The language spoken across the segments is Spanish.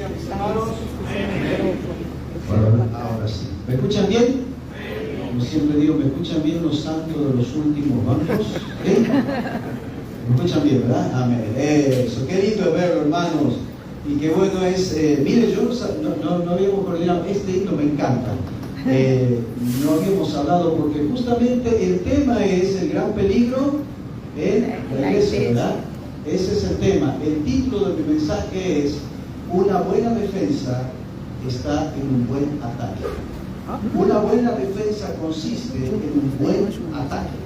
mis hermanos. Bueno, ahora sí. ¿Me escuchan bien? Como siempre digo, ¿me escuchan bien los santos de los últimos bancos? ¿Sí? ¿Me escuchan bien, verdad? Amén. Eso, qué lindo es verlo, hermanos. Y qué bueno es, mire, yo no habíamos coordinado, este himno me encanta. No habíamos hablado porque justamente el tema es el gran peligro en la iglesia, ¿verdad? Ese es el tema. El título de mi mensaje es: una buena defensa está en un buen ataque. Una buena defensa consiste en un buen ataque.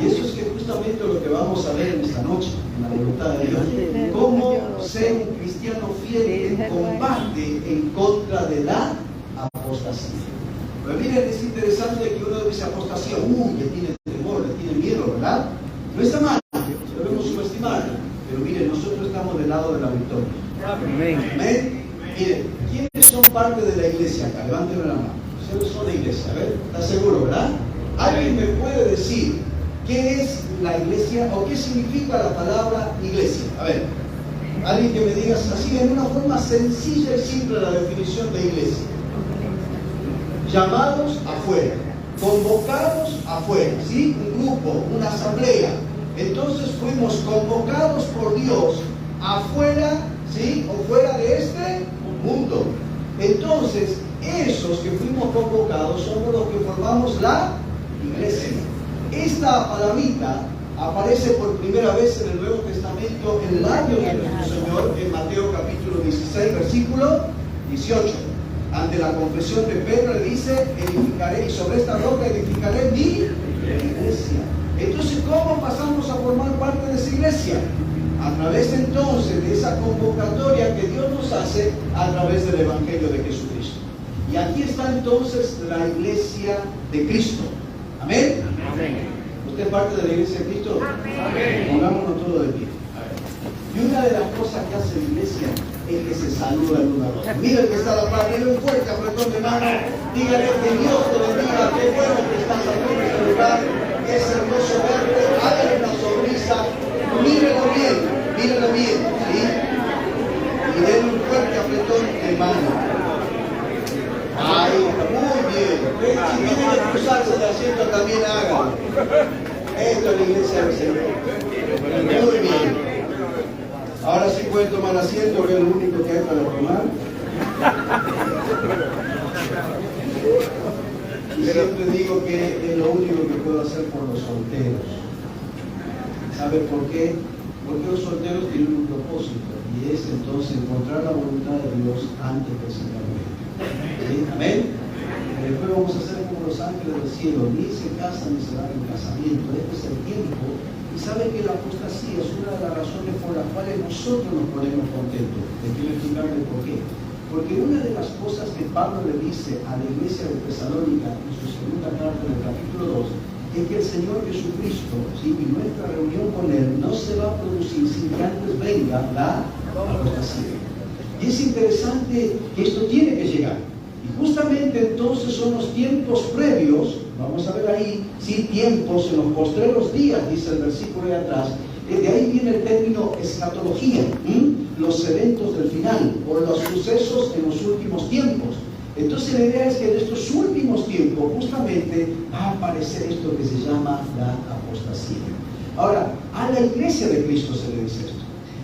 Y eso es que justamente lo que vamos a ver en esta noche, en la voluntad de Dios. Cómo ser un cristiano fiel en combate en contra de la apostasía. Pero miren, es interesante que uno dice apostasía, le tiene temor, le tiene miedo, ¿verdad? No está mal, debemos subestimarlo. Pero miren, nosotros estamos del lado de la victoria. Amén. Miren, ¿quiénes son parte de la iglesia acá? Levanten la mano. Ustedes son la iglesia, a ver, ¿está seguro, verdad? ¿Alguien me puede decir qué es la iglesia o qué significa la palabra iglesia? A ver, alguien que me diga así en una forma sencilla y simple la definición de iglesia. Llamados afuera, convocados afuera, ¿sí? Un grupo, una asamblea. Entonces fuimos convocados por Dios afuera, ¿sí? O fuera de este mundo. Entonces, esos que fuimos convocados somos los que formamos la iglesia. Esta palabrita aparece por primera vez en el Nuevo Testamento en labios de nuestro Señor en Mateo capítulo 16, versículo 18. Ante la confesión de Pedro le dice: edificaré, y sobre esta roca edificaré mi iglesia. Entonces, ¿cómo pasamos a formar parte de esa iglesia? A través entonces de esa convocatoria que Dios nos hace a través del Evangelio de Jesucristo. Y aquí está entonces la iglesia de Cristo. Amén. Amén. ¿Usted es parte de la iglesia de Cristo? Amén. Pongámonos todos de pie. Y una de las cosas que hace la iglesia es que se saluda el uno al otro. Mira el que está a la par, denle un fuerte apretón de mano, dígale que Dios te bendiga, qué bueno que estás aquí en este lugar, es hermoso verte, hágale una sonrisa, mírelo bien, ¿sí? Y denle un fuerte apretón de mano. Ahí, muy bien. Si tienen que cruzarse de asiento también háganlo. Esto es la iglesia del Señor. Muy bien. Ahora sí pueden tomar asiento, que es lo único que hay para tomar. Y siempre digo que es lo único que puedo hacer por los solteros. ¿Sabe por qué? Porque los solteros tienen un propósito, y es entonces encontrar la voluntad de Dios antes que el Señor venga. ¿Sí? Amén. Y después vamos a ser como los ángeles del cielo, ni se casan ni se dan en casamiento. Este es el tiempo. Y sabe que la apostasía es una de las razones por las cuales nosotros nos ponemos contentos. Les quiero explicarles por qué. Porque una de las cosas que Pablo le dice a la iglesia de Tesalónica en su segunda carta, en el capítulo 2, es que el Señor Jesucristo, ¿sí? Y nuestra reunión con Él no se va a producir sin que antes venga la apostasía. Y es interesante que esto tiene que llegar. Y justamente entonces son los tiempos previos, vamos a ver ahí, sí, tiempos en los postreros días, dice el versículo de atrás. De ahí viene el término escatología, los eventos del final, o los sucesos en los últimos tiempos. Entonces la idea es que en estos últimos tiempos justamente va a aparecer esto que se llama la apostasía. Ahora, a la iglesia de Cristo se le dice esto.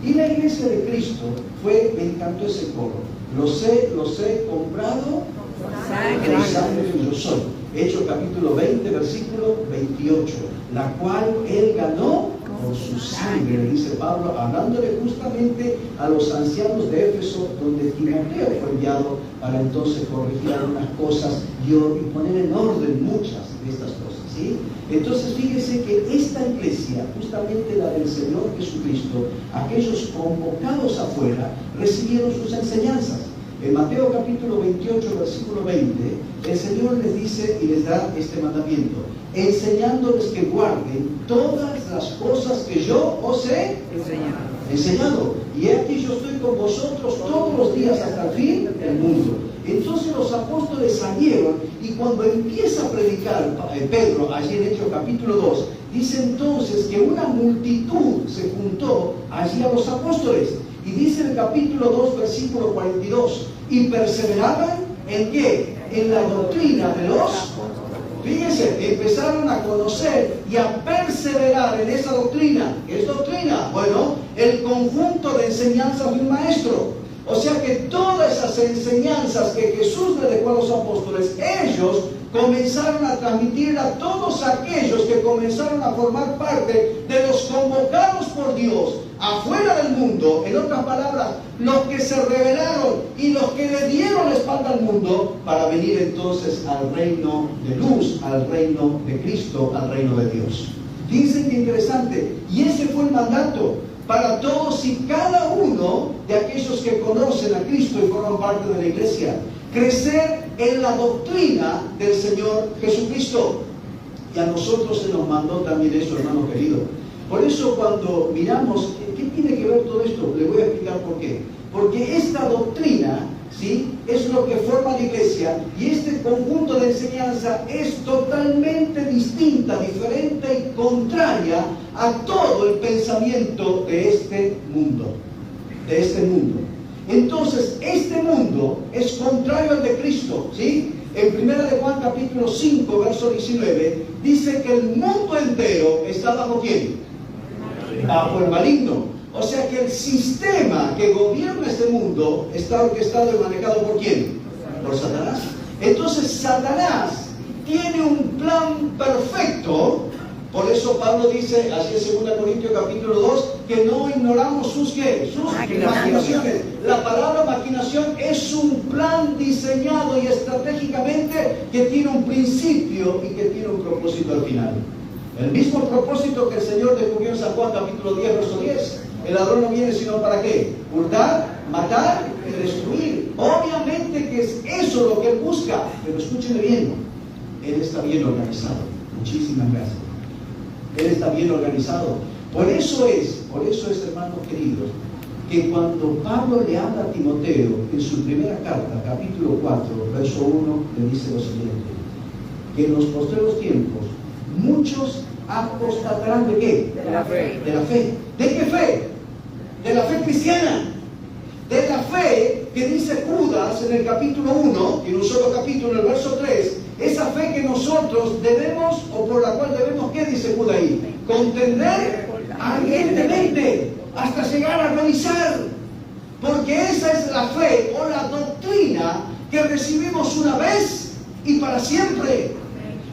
Y la iglesia de Cristo me encantó ese coro: los he comprado con sangre que yo soy. Hechos capítulo 20, versículo 28, la cual Él ganó con su sangre, dice Pablo, hablándole justamente a los ancianos de Éfeso, donde Timoteo fue enviado para entonces corregir algunas cosas y poner en orden muchas de estas cosas, ¿sí? Entonces fíjese que esta iglesia, justamente la del Señor Jesucristo, aquellos convocados afuera, recibieron sus enseñanzas. En Mateo capítulo 28, versículo 20, el Señor les dice y les da este mandamiento: enseñándoles que guarden todas las cosas que yo os he enseñado. Y aquí yo estoy con vosotros todos los días hasta el fin del mundo. Entonces los apóstoles salieron, y cuando empieza a predicar Pedro, allí en Hechos capítulo 2, dice entonces que una multitud se juntó allí a los apóstoles. Y dice en el capítulo 2, versículo 42, y perseveraban ¿en qué? En la doctrina de los... Fíjense, empezaron a conocer y a perseverar en esa doctrina. ¿Qué es doctrina? Bueno, el conjunto de enseñanzas de un maestro. O sea que todas esas enseñanzas que Jesús le dejó a los apóstoles, ellos comenzaron a transmitir a todos aquellos que comenzaron a formar parte de los convocados por Dios afuera del mundo. En otras palabras, los que se rebelaron y los que le dieron la espalda al mundo para venir entonces al reino de luz, al reino de Cristo, al reino de Dios. Fíjense qué interesante. Y ese fue el mandato para todos y cada uno de aquellos que conocen a Cristo y forman parte de la iglesia. Crecer en la doctrina del Señor Jesucristo. Y a nosotros se nos mandó también eso, hermano querido. Por eso cuando miramos, ¿qué tiene que ver todo esto? Le voy a explicar por qué. Porque esta doctrina, ¿sí?, es lo que forma la iglesia, y este conjunto de enseñanza es totalmente distinta, diferente y contraria a todo el pensamiento de este mundo. Entonces, este mundo es contrario al de Cristo, ¿sí? En 1 de Juan capítulo 5, verso 19, dice que el mundo entero está bajo ¿quién? Bajo el maligno. O sea que el sistema que gobierna este mundo está orquestado y manejado ¿por quién? Por Satanás. Entonces Satanás tiene un plan perfecto. Por eso Pablo dice, así en 2 Corintios capítulo 2, que no ignoramos sus maquinaciones. La palabra maquinación es un plan diseñado y estratégicamente que tiene un principio y que tiene un propósito al final. El mismo propósito que el Señor descubrió en San Juan capítulo 10, verso 10. El ladrón no viene sino para ¿qué? Hurtar, matar y destruir. Obviamente que es eso lo que él busca. Pero escúchenme bien, él está bien organizado. Muchísimas gracias. Él está bien organizado. Por eso es, hermanos queridos, que cuando Pablo le habla a Timoteo en su primera carta, capítulo 4, verso 1, le dice lo siguiente: que en los postreros tiempos muchos apostatarán ¿de qué? De la fe. De la fe. ¿De qué fe? De la fe cristiana. De la fe que dice Judas en el capítulo 1, en un solo capítulo, en el verso 3, esa fe que nosotros debemos, o por la cual debemos, ¿qué dice Judas ahí? Contender ardientemente, hasta llegar a realizar. Porque esa es la fe o la doctrina que recibimos una vez y para siempre.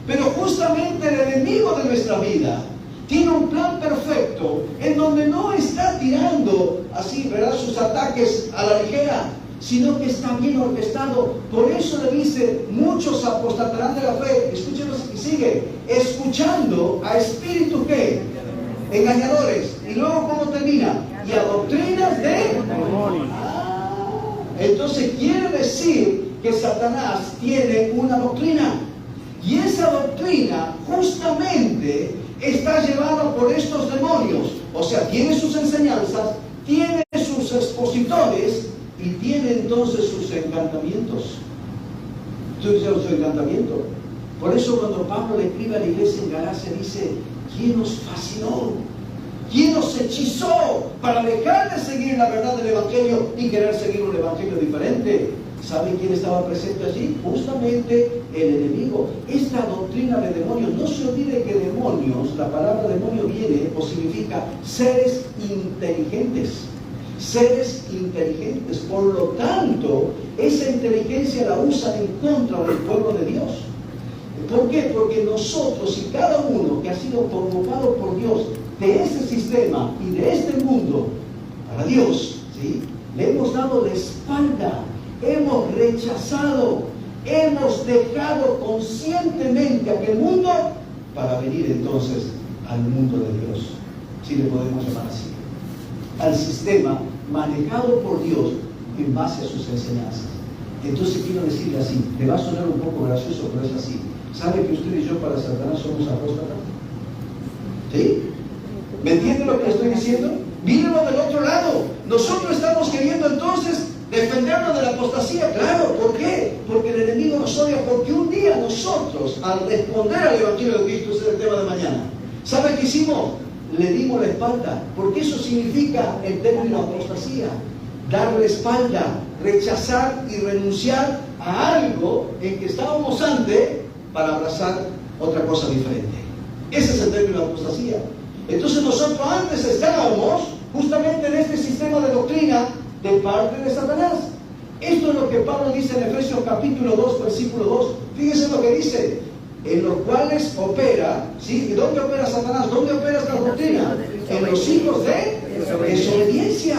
Pero justamente el enemigo de nuestra vida tiene un plan perfecto en donde no está tirando así, ¿verdad?, sus ataques a la ligera, sino que está bien orquestado. Por eso le dice, muchos apostatarán de la fe. Escúchenos y sigue, escuchando a espíritus ¿qué? Engañadores. Y luego ¿cómo termina? Y a doctrinas de... Entonces quiere decir que Satanás tiene una doctrina. Y esa doctrina justamente está llevada por estos demonios. O sea, tiene sus enseñanzas, tiene sus expositores y tiene entonces sus encantamientos. ¿Tú dices su encantamiento? Por eso cuando Pablo le escribe a la iglesia en Galacia dice, ¿quién nos fascinó? ¿Quién nos hechizó para dejar de seguir la verdad del Evangelio y querer seguir un Evangelio diferente? ¿Saben quién estaba presente allí? Justamente el enemigo. Esta doctrina de demonios, no se olvide que demonios, la palabra demonio viene o significa seres inteligentes. Seres inteligentes. Por lo tanto, esa inteligencia la usan en contra del pueblo de Dios. ¿Por qué? Porque nosotros y cada uno que ha sido convocado por Dios de este sistema y de este mundo para Dios, ¿sí?, le hemos dado la espalda. Hemos rechazado, hemos dejado conscientemente aquel mundo para venir entonces al mundo de Dios, si le podemos llamar así, al sistema manejado por Dios en base a sus enseñanzas. Entonces quiero decirle así, le va a sonar un poco gracioso, pero es así. ¿Sabe que usted y yo para Satanás somos apóstatas? ¿Sí? ¿Me entiende lo que le estoy diciendo? Mírenlo del otro lado. Nosotros estamos queriendo entonces defendernos de la apostasía. Claro, ¿por qué? Porque el enemigo nos odia, porque un día nosotros, al responder al Evangelio de Cristo, ese es el tema de mañana, ¿sabe qué hicimos? le dimos la espalda, porque eso significa el término apostasía, dar la espalda, rechazar y renunciar a algo en que estábamos antes para abrazar otra cosa diferente. Ese es el término apostasía. Entonces nosotros antes estábamos justamente en este sistema de doctrina de parte de Satanás. Esto es lo que Pablo dice en Efesios capítulo 2, versículo 2. Fíjense lo que dice: en los cuales opera, ¿sí? ¿Y dónde opera Satanás? ¿Dónde opera esta doctrina? En los hijos de desobediencia.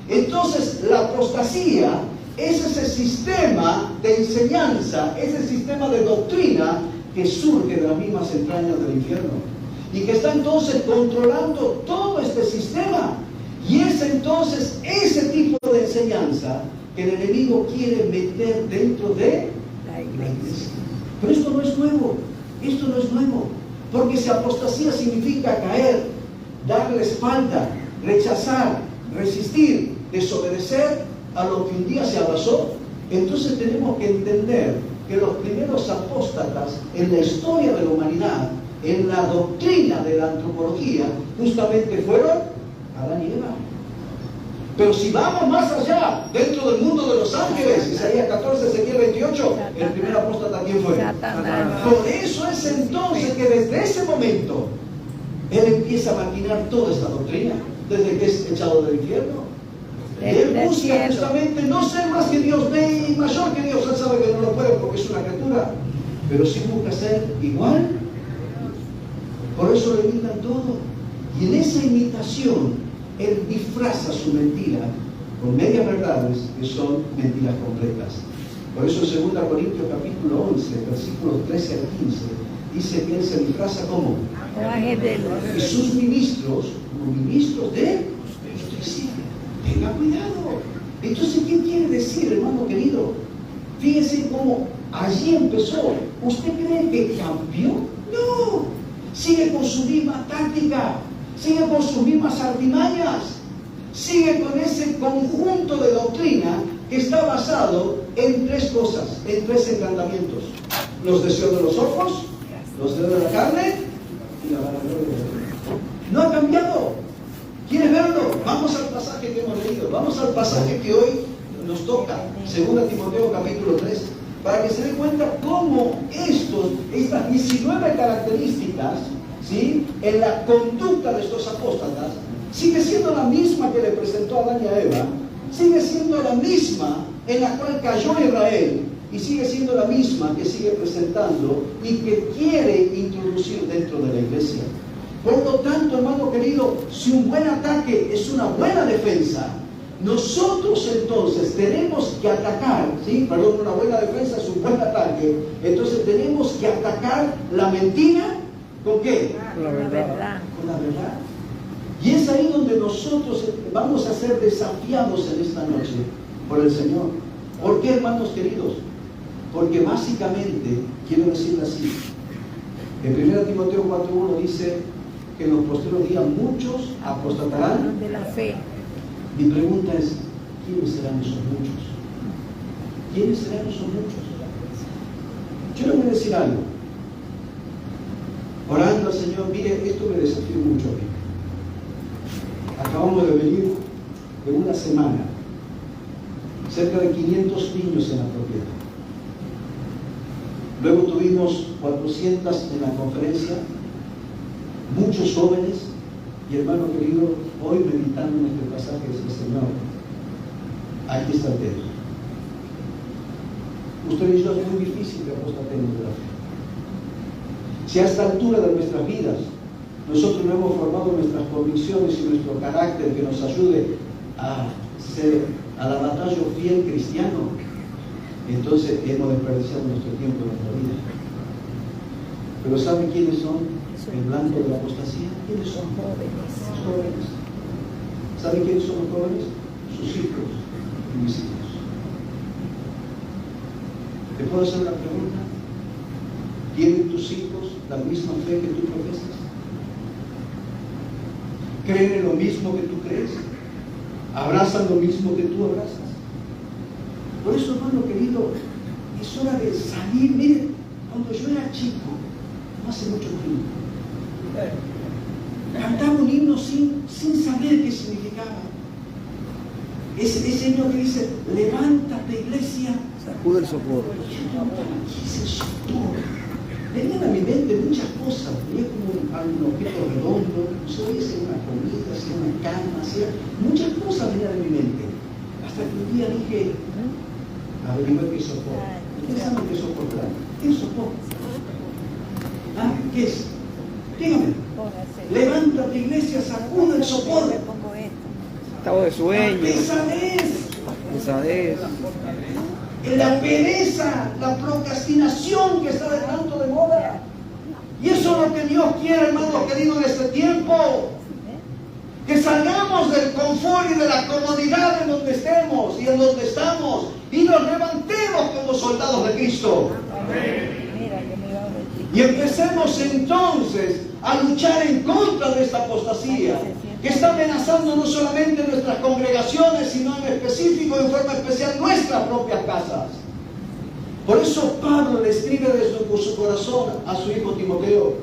Entonces, la apostasía es ese sistema de enseñanza, ese sistema de doctrina que surge de las mismas entrañas del infierno y que está entonces controlando todo este sistema. Y es entonces ese tipo de enseñanza que el enemigo quiere meter dentro de la iglesia. Pero esto no es nuevo, esto no es nuevo, porque si apostasía significa caer, darle espalda, rechazar, resistir, desobedecer a lo que un día se abrazó, entonces tenemos que entender que los primeros apóstatas en la historia de la humanidad, en la doctrina de la antropología, justamente fueron Adán y Eva. Pero si vamos más allá, dentro del mundo de los ángeles, Isaías 14, Ezequiel 28, el primer apóstata, ¿quién fue? Satanás. Por eso es entonces que desde ese momento él empieza a maquinar toda esta doctrina, desde que es echado del infierno. Él busca justamente no ser más que Dios, ni mayor que Dios. Él sabe que no lo puede porque es una criatura, pero sí busca ser igual. Por eso le imitan todo. Y en esa imitación él disfraza su mentira con medias verdades que son mentiras completas. Por eso en 2 Corintios capítulo 11, versículos 13 al 15, dice que él se disfraza como y sus ministros, como ministros de justicia. Tenga cuidado. Entonces, ¿qué quiere decir, hermano querido? Fíjese cómo allí empezó. ¿Usted cree que cambió? No. Sigue con su misma táctica, sigue con sus mismas artimañas, sigue con ese conjunto de doctrina que está basado en tres cosas, en tres encantamientos: los deseos de los ojos, los deseos de la carne y la vanagloria de Dios. No ha cambiado. ¿Quieres verlo? Vamos al pasaje que hemos leído, vamos al pasaje que hoy nos toca, 2 Timoteo capítulo 3, para que se dé cuenta cómo estas 19 características, ¿sí?, en la conducta de estos apóstatas, sigue siendo la misma que le presentó a Adán y a Eva, sigue siendo la misma en la cual cayó Israel, y sigue siendo la misma que sigue presentando y que quiere introducir dentro de la iglesia. Por lo tanto, hermano querido, si un buen ataque es una buena defensa, nosotros entonces tenemos que atacar, ¿sí? Perdón, una buena defensa es un buen ataque. Entonces tenemos que atacar la mentira, ¿con qué? Con la verdad. Con la verdad. Y es ahí donde nosotros vamos a ser desafiados en esta noche por el Señor. ¿Por qué, hermanos queridos? Porque básicamente, quiero decirlo así, en 1 Timoteo 4:1 dice que en los posteriores días muchos apostatarán de la fe. Mi pregunta es, ¿quiénes serán esos muchos? ¿Quiénes serán esos muchos? Yo le voy a decir algo. Orando al Señor, mire, esto me desafió mucho a mí. Acabamos de venir de una semana, cerca de 500 niños en la propiedad. Luego tuvimos 400 en la conferencia, muchos jóvenes, y hermano querido, hoy meditando en este pasaje, dice: Señor, aquí está el tema. Usted y yo es muy difícil que apostatemos de la fe. Si a esta altura de nuestras vidas nosotros no hemos formado nuestras convicciones y nuestro carácter que nos ayude a ser a la batalla fiel cristiano, entonces hemos desperdiciado nuestro tiempo en nuestra vida. Pero ¿saben quiénes son el blanco de la apostasía? ¿Quiénes son? Los jóvenes. ¿Saben quiénes son los jóvenes? Sus hijos y mis hijos. ¿Te puedo hacer una pregunta? ¿Tienen tus hijos la misma fe que tú profesas? ¿Creen en lo mismo que tú crees? ¿Abrazan lo mismo que tú abrazas? Por eso, hermano querido, es hora de salir. Miren, cuando yo era chico, no hace mucho tiempo, cantaba un himno sin saber qué significaba. Ese himno que dice, levántate iglesia, sacude el sopor. ¿Qué es el sopor? Venían a mi mente muchas cosas, venía como algún objeto redondo, no sé, voy a hacer una comida, hacer una cama, hacer muchas cosas venían a mi mente. Hasta que un día dije, averigué qué es sopor. ¿Ustedes saben qué es sopor? ¿Qué es sopor? ¿Ah? ¿Qué es? Dígame. Levántate iglesia, sacude el sopor. Estado de sueño. Pesadez. La pereza, la procrastinación que está de tanto de moda. Y eso es lo que Dios quiere, hermano querido, en este tiempo. Que salgamos del confort y de la comodidad en donde estemos y en donde estamos y nos levantemos como soldados de Cristo. Y empecemos entonces a luchar en contra de esta apostasía que está amenazando no solamente nuestras congregaciones, sino en específico, en forma especial, nuestras propias casas. Por eso Pablo le escribe desde su corazón a su hijo Timoteo.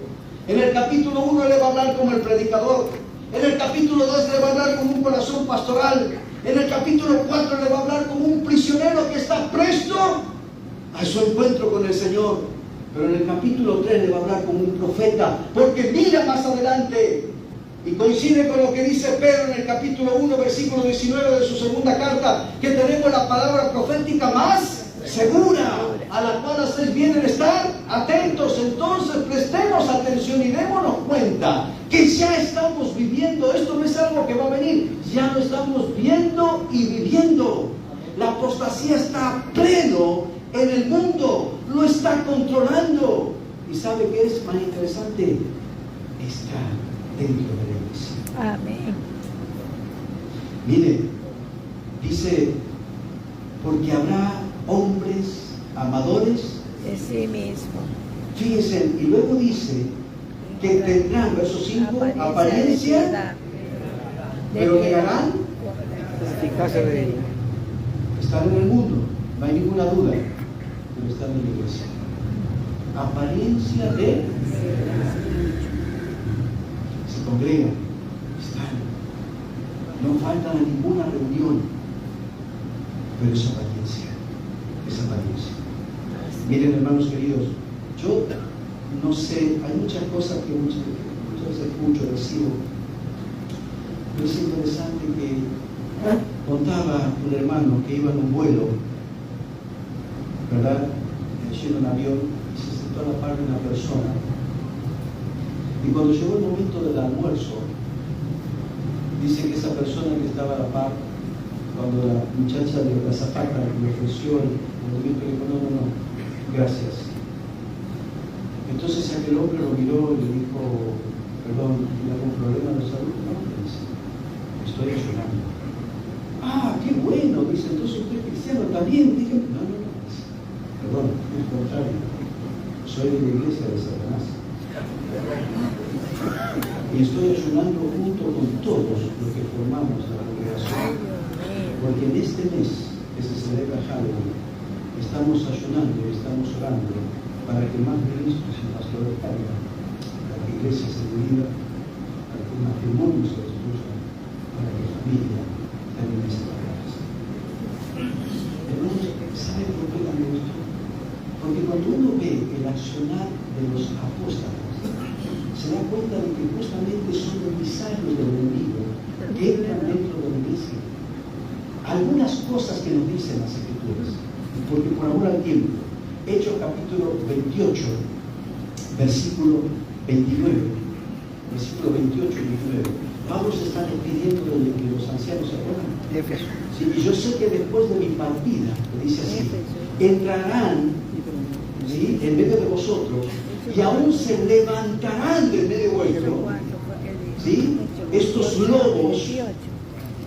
En el capítulo 1 le va a hablar como el predicador. En el capítulo 2 le va a hablar como un corazón pastoral. En el capítulo 4 le va a hablar como un prisionero que está presto a su encuentro con el Señor. Pero en el capítulo 3 le va a hablar como un profeta, porque mira más adelante y coincide con lo que dice Pedro en el capítulo 1, versículo 19 de su segunda carta, que tenemos la palabra profética más segura, a la cual hacéis bien en estar atentos. Entonces prestemos atención y démonos cuenta que ya estamos viviendo. Esto no es algo que va a venir, ya lo estamos viendo y viviendo. La apostasía está a pleno en el mundo, lo está controlando. ¿Y sabe qué es más interesante? Está dentro de la iglesia. Amén. Mire, dice, porque habrá hombres amadores De sí mismo. Fíjense, y luego dice que tendrán, verso 5, apariencia, pero negarán La eficacia de ella. están en el mundo, no hay ninguna duda, pero están en la iglesia. Apariencia de se congregan, están, no faltan a ninguna reunión, pero es apariencia, es apariencia. Miren, hermanos queridos, yo no sé, hay muchas cosas que muchas veces escucho, recibo, pero es interesante que contaba un hermano que iba en un vuelo, ¿verdad? En un avión y se sentó a la par de una persona. Y cuando llegó el momento del almuerzo, dice que esa persona que estaba a la par, cuando la muchacha de la azafata le ofreció el alimento, le dijo, no, gracias. Entonces aquel hombre lo miró y le dijo, perdón, ¿tiene algún problema de salud? No, dice, estoy ayunando. Ah, qué bueno, dice, entonces usted es cristiano también. Dije, no, dice, perdón, es contrario, soy de la iglesia de Satanás. Y estoy ayunando junto con todos los que formamos la congregación, porque en este mes que se celebra Halloween, estamos ayunando y estamos orando para que más ministros y pastores caigan, para que iglesias se dividan, para que matrimonios se destruyan, para que familia también se casa. Hermanos, ¿sabe por qué también esto? Porque cuando uno ve el accionar de los apóstoles, se da cuenta de que justamente son emisarios del enemigo que entran dentro de la iglesia. Algunas cosas que nos dicen las Escrituras, porque por amor al tiempo, Hechos capítulo 28, versículo 29, versículo 28 y 29, Pablo se está despidiendo de los ancianos, ¿se acuerdan? Sí, y yo sé que después de mi partida, le dice así, entrarán, ¿sí?, en medio de vosotros, y aún se levantarán del medio vuestro, ¿sí?, estos lobos,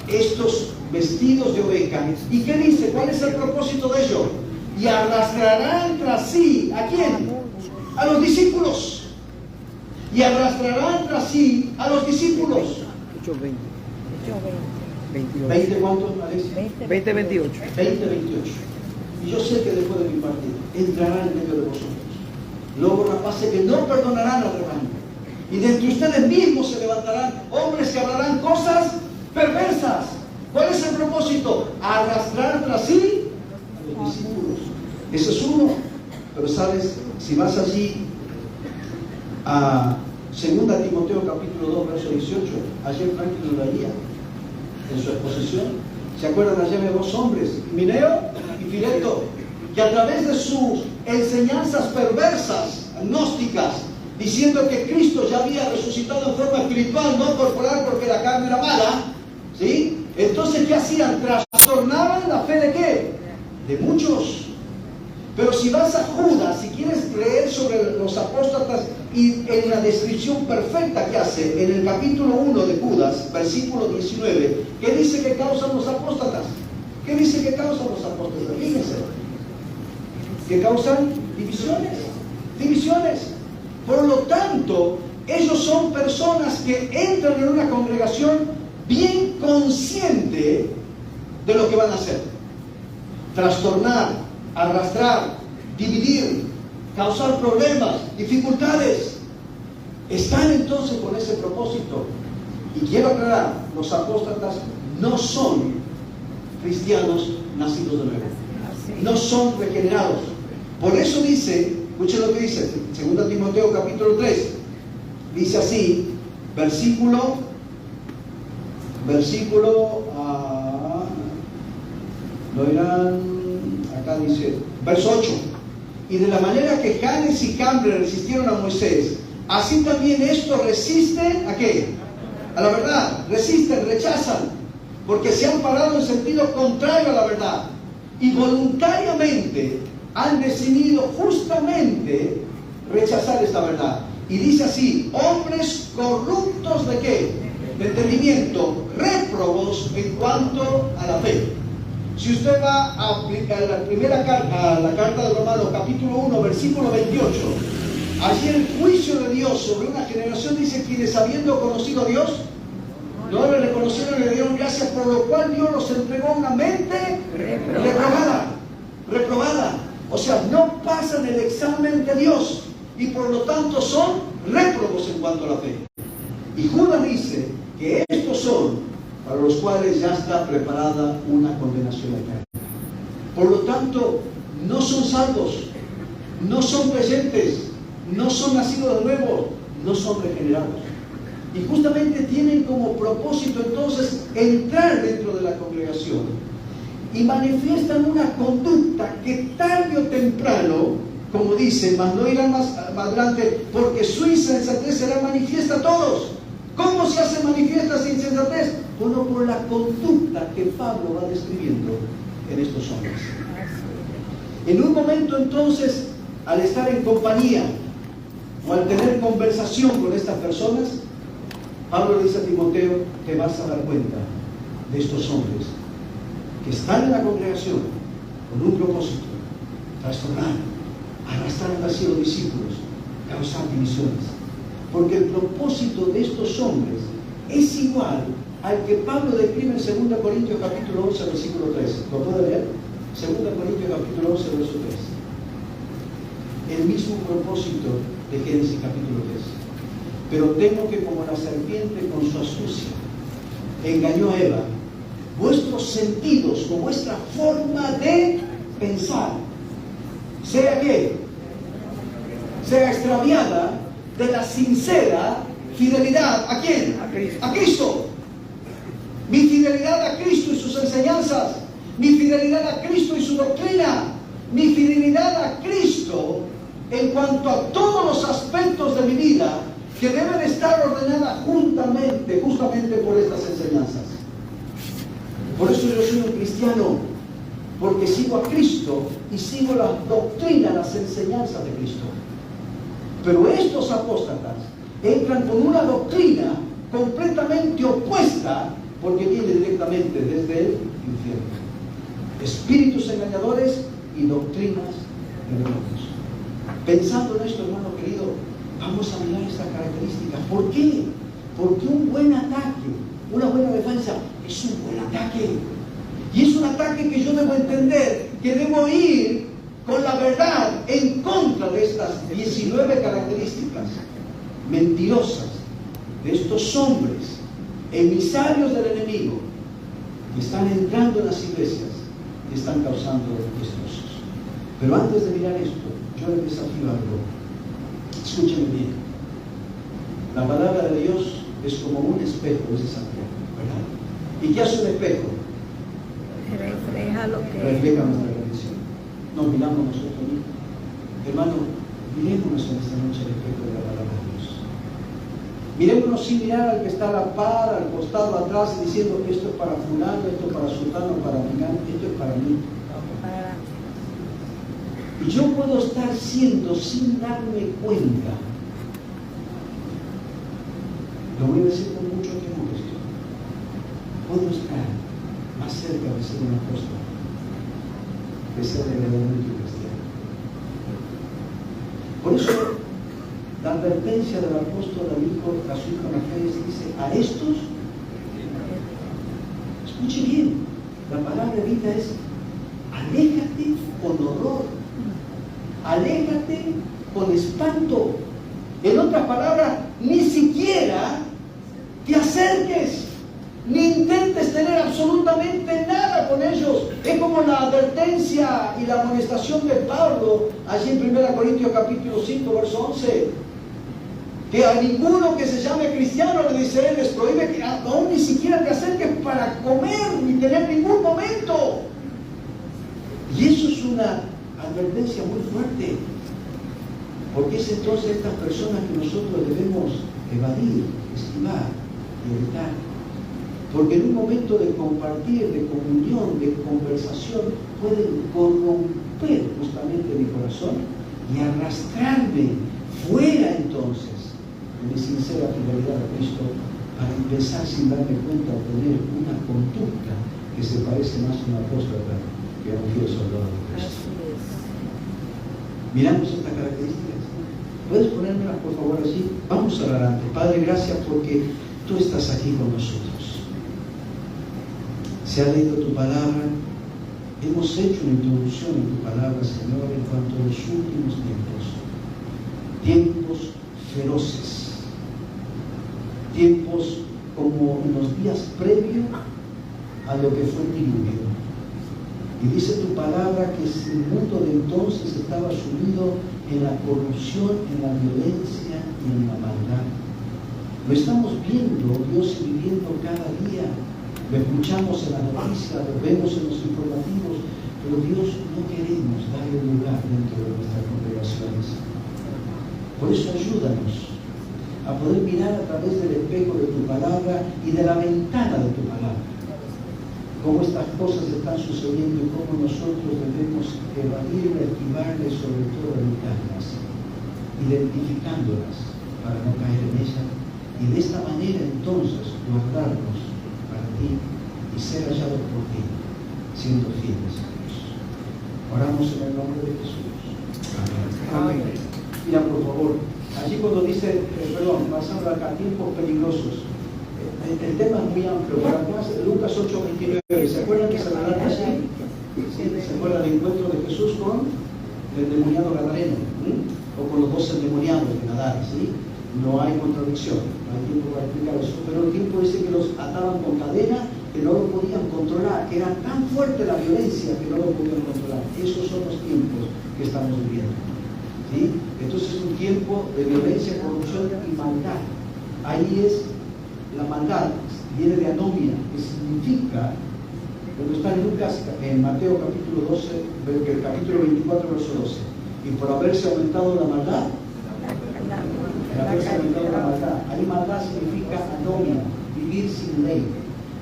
estos vestidos de oveja. ¿Y qué dice? ¿Cuál es el propósito de ello? Y arrastrarán tras sí, ¿a quién? A los discípulos. Y arrastrarán tras sí a los discípulos. 28. ¿20 cuántos, Alex? 20, 28. 20, 28. Y yo sé que después de mi partida entrarán en medio de vosotros lobos rapaces que no perdonarán al rebaño. Y de entre ustedes mismos se levantarán hombres que hablarán cosas perversas. ¿Cuál es el propósito? Arrastrar tras sí a los discípulos. Ese es uno. Pero sabes, si vas allí a 2 Timoteo capítulo 2, verso 18, ayer Franklin lo leía en su exposición. ¿Se acuerdan? Ayer de dos hombres, Himeneo y Fileto, que a través de sus enseñanzas perversas, gnósticas, diciendo que Cristo ya había resucitado en forma espiritual, no corporal, porque la carne era mala, ¿sí? Entonces, ¿qué hacían? Trastornaban la fe de ¿qué? De muchos. Pero si vas a Judas, si quieres leer sobre los apóstatas y en la descripción perfecta que hace en el capítulo 1 de Judas, versículo 19, ¿qué dice que causan los apóstatas? ¿Qué dice que causan los apóstatas? Fíjense. Que causan divisiones. Divisiones. Por lo tanto, ellos son personas que entran en una congregación bien consciente de lo que van a hacer. Trastornar, arrastrar, dividir, causar problemas, dificultades. Están entonces con ese propósito. Y quiero aclarar, los apóstatas no son cristianos nacidos de nuevo. No son regenerados. Por eso dice, escuchen lo que dice, 2 Timoteo capítulo 3, dice así, versículo, lo irán... Acá dice, verso 8, y de la manera que Janes y Cambre resistieron a Moisés, así también estos resisten, ¿a qué? A la verdad, resisten, rechazan, porque se han parado en sentido contrario a la verdad, y voluntariamente han decidido justamente rechazar esta verdad. Y dice así, hombres corruptos ¿de qué? De entendimiento, réprobos en cuanto a la fe. Si usted va a la primera carta, a la carta de Romanos, capítulo 1, versículo 28, allí el juicio de Dios sobre una generación dice, quienes habiendo conocido a Dios, no le reconocieron y le dieron gracias, por lo cual Dios los entregó a una mente reprobada. O sea, no pasan el examen de Dios y por lo tanto son réprobos en cuanto a la fe. Y Judas dice que estos son para los cuales ya está preparada una condenación eterna. Por lo tanto, no son salvos, no son creyentes, no son nacidos de nuevo, no son regenerados. Y justamente tienen como propósito entonces entrar dentro de la congregación y manifiestan una conducta que tarde o temprano, como dice, mas no irán más adelante, porque su insensatez será manifiesta a todos. ¿Cómo se hace manifiesta esa insensatez? Bueno, por la conducta que Pablo va describiendo en estos hombres. En un momento entonces, al estar en compañía o al tener conversación con estas personas, Pablo le dice a Timoteo, te vas a dar cuenta de estos hombres que están en la congregación con un propósito: trastornar, arrastrar a los discípulos, causar divisiones. Porque el propósito de estos hombres es igual al que Pablo describe en 2 Corintios capítulo 11, versículo 13. ¿Lo puede leer? 2 Corintios capítulo 11, verso 13. El mismo propósito de Génesis capítulo 13. Pero temo que como la serpiente con su astucia engañó a Eva, vuestros sentidos o vuestra forma de pensar sea ¿qué? Sea extraviada de la sincera fidelidad. ¿A quién? A Cristo. A Cristo. Mi fidelidad a Cristo y sus enseñanzas, mi fidelidad a Cristo y su doctrina, mi fidelidad a Cristo en cuanto a todos los aspectos de mi vida que deben estar ordenadas justamente por estas enseñanzas. Por eso yo soy un cristiano, porque sigo a Cristo y sigo las doctrinas, las enseñanzas de Cristo. Pero estos apóstatas entran con una doctrina completamente opuesta, porque viene directamente desde el infierno. Espíritus engañadores y doctrinas de demonios. Pensando en esto, hermano querido, vamos a mirar esta característica. ¿Por qué? Porque un buen ataque, una buena defensa, es un buen ataque. Y es un ataque que yo debo entender, que debo ir con la verdad en contra de estas 19 características. mentirosas de estos hombres, emisarios del enemigo, que están entrando en las iglesias y están causando destrozos. Pero antes de mirar esto, yo les desafío algo. Escúchenme bien. La palabra de Dios es como un espejo, dice Santiago, ¿verdad? ¿Y qué hace un espejo? Refleja lo que Refleja nuestra condición. Nos miramos nosotros mismos. Hermano, mirémonos en esta noche al espejo de la palabra de Dios. Mirémonos sin mirar al que está a la par, al costado, atrás, diciendo que esto es para fulano, esto es para sultano, para mengano, esto es para mí. para Y yo puedo estar siendo, sin darme cuenta, lo voy a decir con mucho temor esto, puedo estar más cerca de ser un apóstol, de ser verdaderamente cristiano. Por eso, la advertencia del apóstol a su hijo Ananías dice, a estos, escuche bien, la palabra evita es, aléjate con horror, aléjate con espanto. En otras palabras, ni siquiera te acerques, ni intentes tener absolutamente nada con ellos. Es como la advertencia y la amonestación de Pablo, allí en 1 Corintios capítulo 5, verso 11, que a ninguno que se llame cristiano, le dice él, les prohíbe que aún ni siquiera te acerques para comer, ni tener ningún momento. Y eso es una advertencia muy fuerte, porque es entonces estas personas que nosotros debemos evadir, esquivar y evitar. Porque en un momento de compartir, de comunión, de conversación, pueden corromper justamente mi corazón y arrastrarme fuera entonces de mi sincera fidelidad a Cristo, para empezar sin darme cuenta a tener una conducta que se parece más a un apóstol que a un fiel soldado de Cristo. así es. Miramos estas características. ¿Puedes ponérmelas por favor allí? Vamos a orar antes. Padre, gracias porque tú estás aquí con nosotros. Se ha leído tu palabra, hemos hecho una introducción en tu palabra, Señor, en cuanto a los últimos tiempos feroces, tiempos como en los días previos a lo que fue el diluvio. Y dice tu palabra que el mundo de entonces estaba sumido en la corrupción, en la violencia y en la maldad. Lo estamos viendo, Dios, y viviendo cada día. Lo escuchamos en las noticias, lo vemos en los informativos, pero Dios, no queremos darle lugar dentro de nuestras congregaciones. Por eso ayúdanos a poder mirar a través del espejo de tu palabra y de la ventana de tu palabra cómo estas cosas están sucediendo y cómo nosotros debemos evadirlas, esquivarlas y sobre todo evitarlas, identificándolas para no caer en ellas, y de esta manera entonces guardarnos para ti y ser hallados por ti, siendo fieles a Dios. Oramos en el nombre de Jesús. Amén. Amén. Mira, por favor, allí cuando dice, pasando acá, tiempos peligrosos, el tema es muy amplio, pero acá Lucas 8:29, ¿se acuerdan que se relata allí? ¿Sí? ¿Se acuerdan del encuentro de Jesús con el endemoniado gadareno? O con los 12 endemoniados de Gadara, ¿sí? No hay contradicción, no hay tiempo para explicar eso, pero el tiempo dice que los ataban con cadena, que no lo podían controlar, que era tan fuerte la violencia que no lo podían controlar. Esos son los tiempos que estamos viviendo, ¿sí? Entonces es un tiempo de violencia, corrupción y maldad. Ahí es la maldad, viene de anomia, que significa, cuando está en Lucas, en Mateo capítulo 12, el capítulo 24, verso 12, y por haberse aumentado la maldad, ahí maldad significa anomia, vivir sin ley.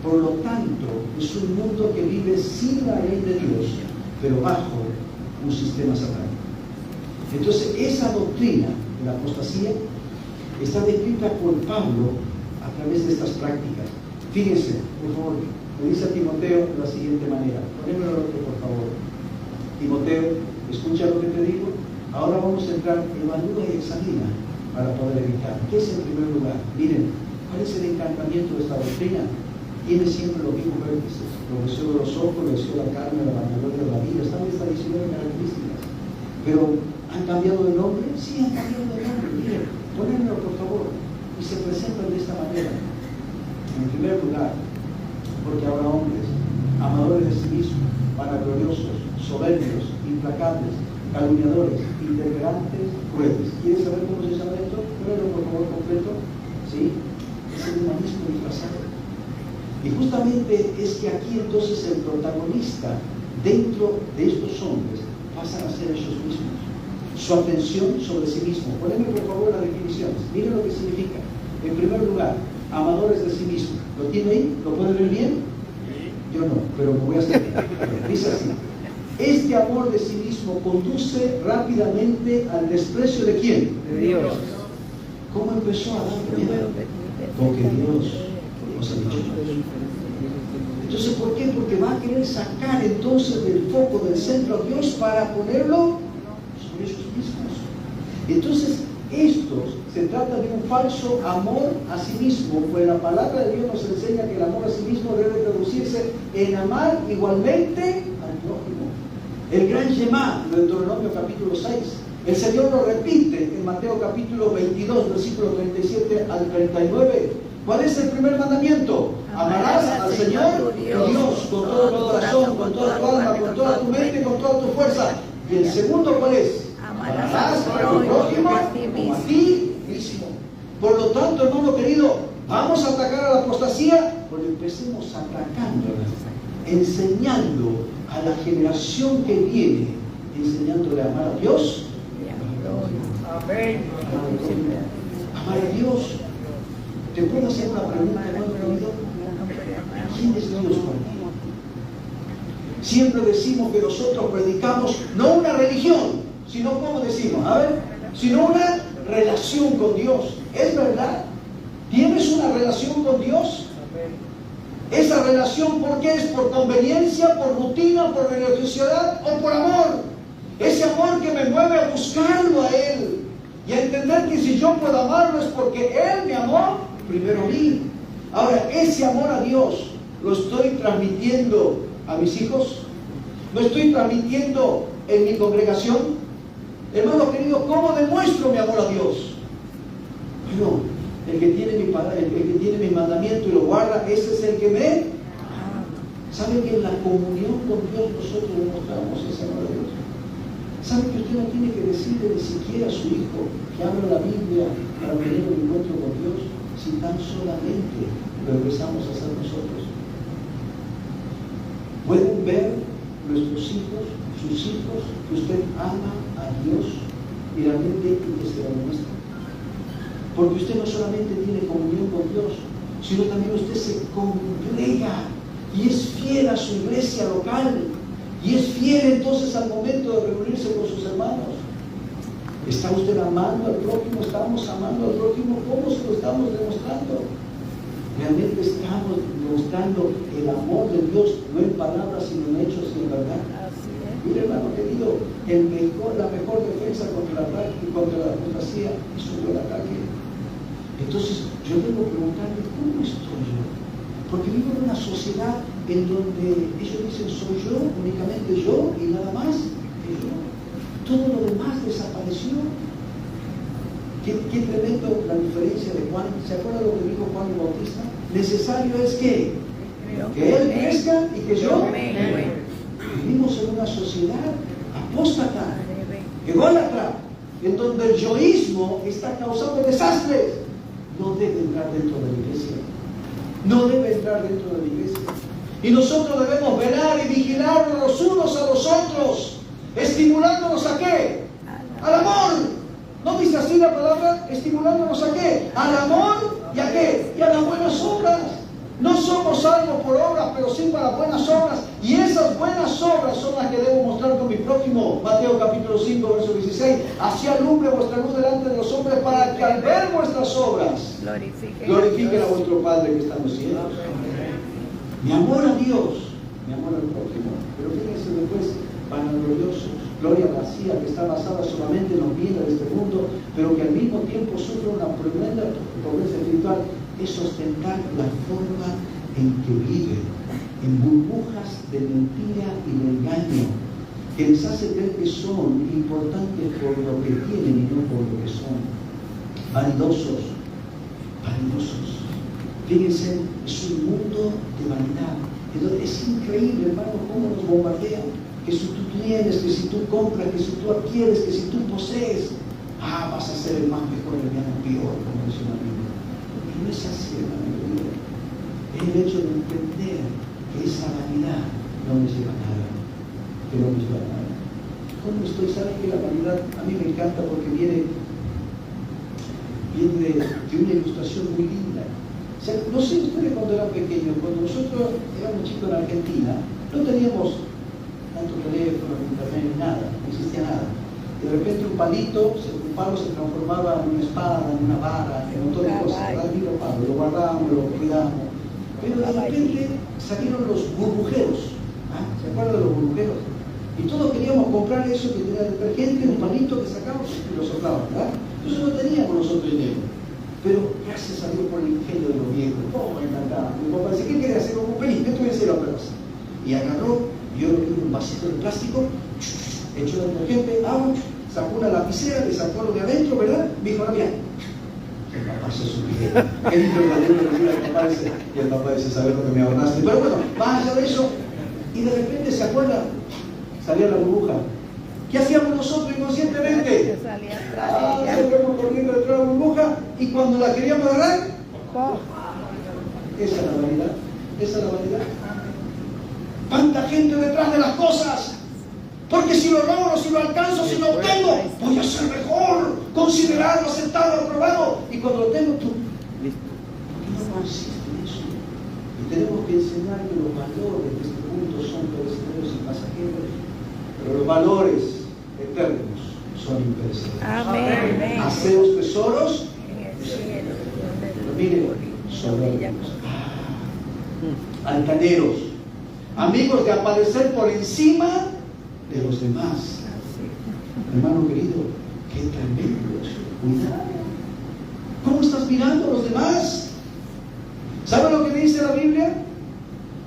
Por lo tanto, es un mundo que vive sin la ley de Dios, pero bajo un sistema satánico. Entonces, esa doctrina de la apostasía está descrita por Pablo a través de estas prácticas. Fíjense, por favor, le dice a Timoteo de la siguiente manera. Ponémelo por favor. Timoteo, escucha lo que te digo. Ahora vamos a entrar, evalúa y examina para poder evitar. ¿Qué es en primer lugar? Miren, ¿cuál es el encantamiento de esta doctrina? Tiene siempre los mismos vértices. Los deseos de los ojos, el deseo de la carne, la vanagloria de la vida. Están estas 19 características. Pero ¿Han cambiado de nombre? Sí, han cambiado de nombre. Miren, ponenlo por favor. Y se presentan de esta manera. En primer lugar, porque habrá hombres, amadores de sí mismos, vanagloriosos, soberbios, implacables, calumniadores, intemperantes, crueles. ¿Quieres saber cómo se llama esto? Ponenlo por favor completo. ¿Sí? Es el humanismo disfrazado. Y justamente es que aquí entonces el protagonista dentro de estos hombres pasan a ser ellos mismos. Su atención sobre sí mismo. Poneme por favor las definiciones. Miren lo que significa. En primer lugar, amadores de sí mismos. ¿Lo tiene ahí? ¿Lo puede ver bien? Yo no, pero me voy a hacer. Dice así. Este amor de sí mismo conduce rápidamente al desprecio de ¿quién? De Dios. ¿Cómo empezó a dar miedo? Porque Dios nos ha dicho. Entonces, ¿por qué? Porque va a querer sacar entonces del foco, del centro a Dios para ponerlo sobre ellos mismos. Entonces, estos se trata de un falso amor a sí mismo, pues la palabra de Dios nos enseña que el amor a sí mismo debe traducirse en amar igualmente al prójimo. El gran Shema, de Deuteronomio capítulo 6, el Señor lo repite en Mateo capítulo 22, versículo 37 al 39. ¿Cuál es el primer mandamiento? Amarás al Señor tu Dios con todo tu corazón, con toda tu alma, con toda tu mente, con toda tu fuerza. Y el segundo, ¿cuál es? Amarás a tu prójimo como a ti mismo. Por lo tanto, hermano querido, vamos a atacar a la apostasía, porque empecemos atacando, enseñando a la generación que viene, enseñándole a amar a Dios. Amén. Amar a Dios. ¿Te puedo hacer una pregunta, hermano querido? ¿Quién es Dios para ti? Siempre decimos que nosotros predicamos no una religión, sino, ¿cómo decimos? A ver, sino una relación con Dios. ¿Es verdad? ¿Tienes una relación con Dios? Esa relación, ¿por qué es? ¿Por conveniencia, por rutina, por religiosidad o por amor? Ese amor que me mueve a buscarlo a Él y a entender que si yo puedo amarlo es porque Él me amó primero a mí. Ahora, ese amor a Dios lo estoy transmitiendo a mis hijos, lo estoy transmitiendo en mi congregación. Hermano querido, ¿cómo demuestro mi amor a Dios? Bueno, el que tiene mi mandamiento y lo guarda, ese es el que me... ¿Sabe que en la comunión con Dios nosotros demostramos ese amor a Dios? ¿Sabe que usted no tiene que decirle ni siquiera a su hijo que abra la Biblia para tener un encuentro con Dios, si tan solamente lo empezamos a hacer nosotros? Pueden ver nuestros hijos, sus hijos, que usted ama a Dios y realmente que se lo demuestra. Porque usted no solamente tiene comunión con Dios, sino también usted se congrega y es fiel a su iglesia local y es fiel entonces al momento de reunirse con sus hermanos. ¿Está usted amando al prójimo? ¿Estamos amando al prójimo? ¿Cómo se lo estamos demostrando? Realmente estamos demostrando el amor de Dios, no en palabras, sino en hechos y en verdad. Mire, hermano querido, la mejor defensa contra la apostasía es un buen ataque. Entonces, yo debo preguntarme, ¿cómo estoy yo? Porque vivo en una sociedad en donde ellos dicen, soy yo, únicamente yo, y nada más que yo. Todo lo demás desapareció. Qué tremendo la diferencia de Juan. ¿Se acuerda lo que dijo Juan el Bautista? Necesario es que Él crezca y que yo. Vivimos en una sociedad apóstata, ególatra, en donde el yoísmo está causando desastres. No debe entrar dentro de la iglesia. No debe entrar dentro de la iglesia. Y nosotros debemos velar y vigilarnos los unos a los otros, estimulándonos ¿a qué? Al amor. ¿No dice así la palabra? Estimulándonos ¿a qué? Al amor y ¿a qué? Y a las buenas obras. No somos salvos por obras, pero sí para buenas obras. Y esas buenas obras son las que debo mostrar con mi prójimo. Mateo capítulo 5, verso 16. Así alumbre vuestra luz delante de los hombres para que al ver vuestras obras glorifiquen a vuestro Padre que está en los cielos. Mi amor a Dios, mi amor al prójimo. Pero fíjense después, vanagloriosos, gloria vacía que está basada solamente en los bienes de este mundo, pero que al mismo tiempo sufre una tremenda pobreza espiritual, es ostentar la forma en que viven, en burbujas de mentira y de engaño. que les hace creer que son importantes por lo que tienen y no por lo que son. Vanidosos, vanidosos. Fíjense, es un mundo de vanidad. Entonces, es increíble, hermano, cómo nos bombardean. Que si tú tienes, que si tú compras, que si tú adquieres, que si tú posees, vas a ser el más mejor, el menos peor, como dice una Biblia. Y no es así, hermano. Es el hecho de entender que esa vanidad no me lleva a nada. Que no me lleva a nada. ¿Cómo estoy? ¿Saben que la vanidad a mí me encanta porque viene de una ilustración muy linda? O sea, no sé ustedes cuando eran pequeños, cuando nosotros éramos chicos en Argentina, no teníamos tanto teléfono, internet, ni nada, no existía nada. De repente un palo se transformaba en una espada, en una vara, en un montón de cosas. Lo guardábamos, lo cuidábamos. Pero de repente salieron los burbujeros. ¿Se acuerdan de los burbujeros? Y todos queríamos comprar eso que tenía detergente, un palito que sacábamos y lo soplábamos, ¿verdad? Entonces no teníamos nosotros dinero. Pero gracias a Dios por el ingenio de los viejos. ¡Oh, me encantaba! Mi papá decía, ¿qué quiere hacer? Un pelín, ¿qué te voy a hacer otra cosa? Y agarró, yo le di un vasito de plástico, echó el detergente, agua, sacó una lapicera, le sacó lo de adentro, ¿verdad? Me dijo, ahora mira. El papá se subió. Qué lindo el adentro, el papá dice, y el papá dice, ¿sabes lo que me ahorraste? Pero bueno, vas a hacer eso. Y de repente se acuerda, salía la burbuja. ¿Qué hacíamos nosotros inconscientemente? Salimos corriendo detrás de la burbuja y cuando la queríamos agarrar, esa es la vanidad. Esa es la vanidad. ¿Cuánta gente detrás de las cosas? Porque si lo logro, si lo alcanzo, si lo obtengo, voy a ser mejor, considerado, aceptado, aprobado. Y cuando lo tengo, tú, no consiste en eso. Y tenemos que enseñar que los valores de este mundo son perecederos y pasajeros, pero los valores eternos son imperecederos. Amén. Haceos tesoros, Pero miren, soberbios, altaneros, amigos de aparecer por encima de los demás. Hermano querido, qué tremendo eso. Cuidado. ¿Cómo estás mirando a los demás? ¿Sabe lo que dice la Biblia?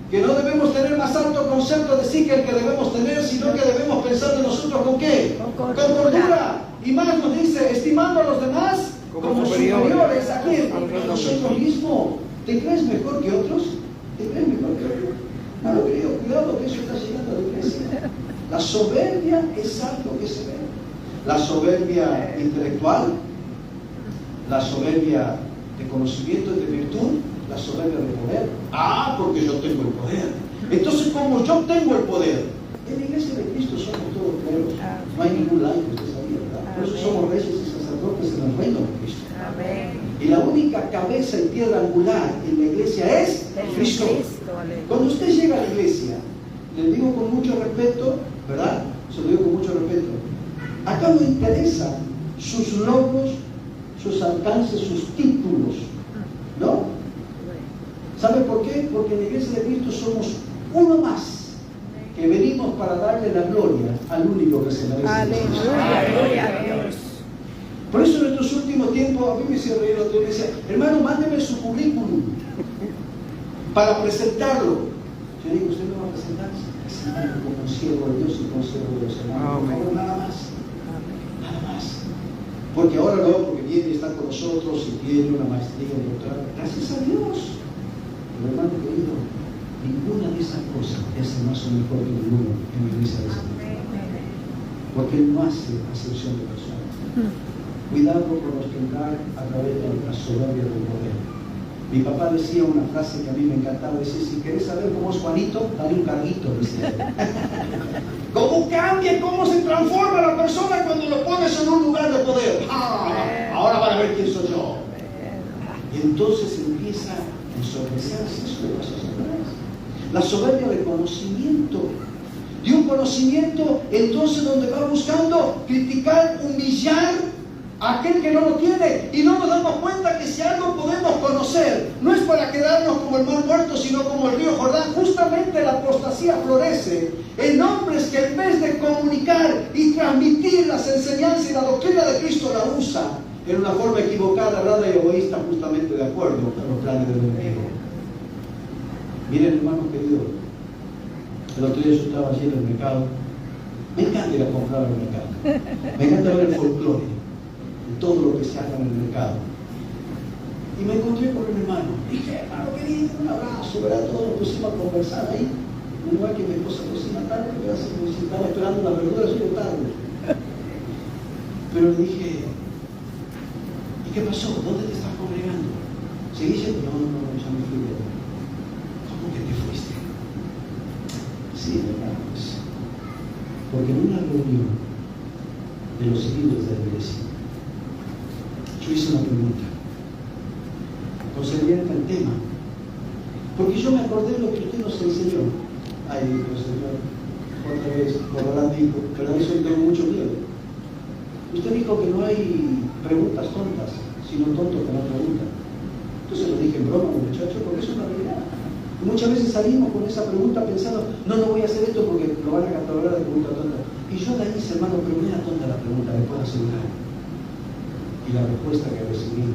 Que no debemos tener más alto concepto de sí que el que debemos tener, sino que debemos pensar de nosotros ¿con qué? Con cordura. Y más nos dice, estimando a los demás como superiores. ¿A quién? A nosotros mismos. ¿Te crees mejor que otros? ¿Te crees mejor que otros? Hermano querido, cuidado que eso está llegando a la iglesia. La soberbia es algo que se ve. La soberbia intelectual, la soberbia de conocimiento y de virtud, la soberbia de poder. Porque yo tengo el poder. Entonces, como yo tengo el poder, en la iglesia de Cristo somos todos plenos. No hay ningún laico, usted sabía, ¿verdad? Por eso somos reyes y sacerdotes en el reino de Cristo. Y la única cabeza y piedra angular en la iglesia es Cristo. Cuando usted llega a la iglesia, le digo con mucho respeto, ¿verdad? Se lo digo con mucho respeto. Acá no interesan sus logros, sus alcances, sus títulos, ¿no? ¿Sabe por qué? Porque en la iglesia de Cristo somos uno más, que venimos para darle la gloria al único que se merece. Aleluya, gloria a Dios. Por eso en estos últimos tiempos, a mí me decía reír otro día, me decía, hermano, mándeme su currículum para presentarlo. Yo digo, usted no va a presentarse como un siervo de Dios y como siervo de los hermanos. Por favor, nada más. Nada más. Porque ahora no, porque viene y está con nosotros y tiene una maestría, un doctorado. Gracias a Dios. Pero hermano querido, ninguna de esas cosas es más o mejor que ninguno en la iglesia de San Pedro. Porque Él no hace acepción de personas. Cuidado con ostentar a través de la soberbia del poder. Mi papá decía una frase que a mí me encantaba, decía, si querés saber cómo es Juanito, dale un carguito, decía. ¿Cómo cambia, cómo se transforma la persona cuando lo pones en un lugar de poder? Ahora van a ver quién soy yo. Y entonces empieza a ensombrecerse sobre las sociedades. La soberbia de conocimiento. De un conocimiento, entonces donde va buscando criticar, humillar a aquel que no lo tiene, y no nos damos cuenta que si algo podemos conocer, no es para quedarnos como el mar muerto, sino como el río Jordán. Justamente la apostasía florece en hombres que en vez de comunicar y transmitir las enseñanzas y la doctrina de Cristo, la usa en una forma equivocada, errada y egoísta, justamente de acuerdo con los planes del enemigo. Miren, hermanos queridos, el otro día yo estaba allí en el mercado Me encanta ir a comprar al mercado. Me encanta ver el folclore de todo lo que se haga en el mercado. Y me encontré con un hermano. Dije, hermano querido, un abrazo, ¿verdad? Todos nos pusimos a conversar ahí. En un lugar que mi esposa cocina tarde, que estaba esperando las verduras, yo tarde. Pero le dije, ¿y qué pasó? ¿Dónde te estás congregando? ¿Seguís yendo? No, ya me fui. ¿Cómo que te fuiste? Sí, hermanos. Porque en una reunión de los líderes de la iglesia, yo hice una pregunta concerniente al tema, porque yo me acordé de lo que usted nos enseñó. Ay, Dios, Señor, otra vez, por ahora dijo, pero eso tengo mucho miedo. Usted dijo que no hay preguntas tontas, sino tontos que no preguntan. Entonces lo dije en broma, muchachos, porque es una realidad. Y muchas veces salimos con esa pregunta pensando, no voy a hacer esto porque lo van a catalogar de pregunta tonta. Y yo le dije, hermano, pero no era tonta la pregunta, le puedo asegurar. Y la respuesta que recibí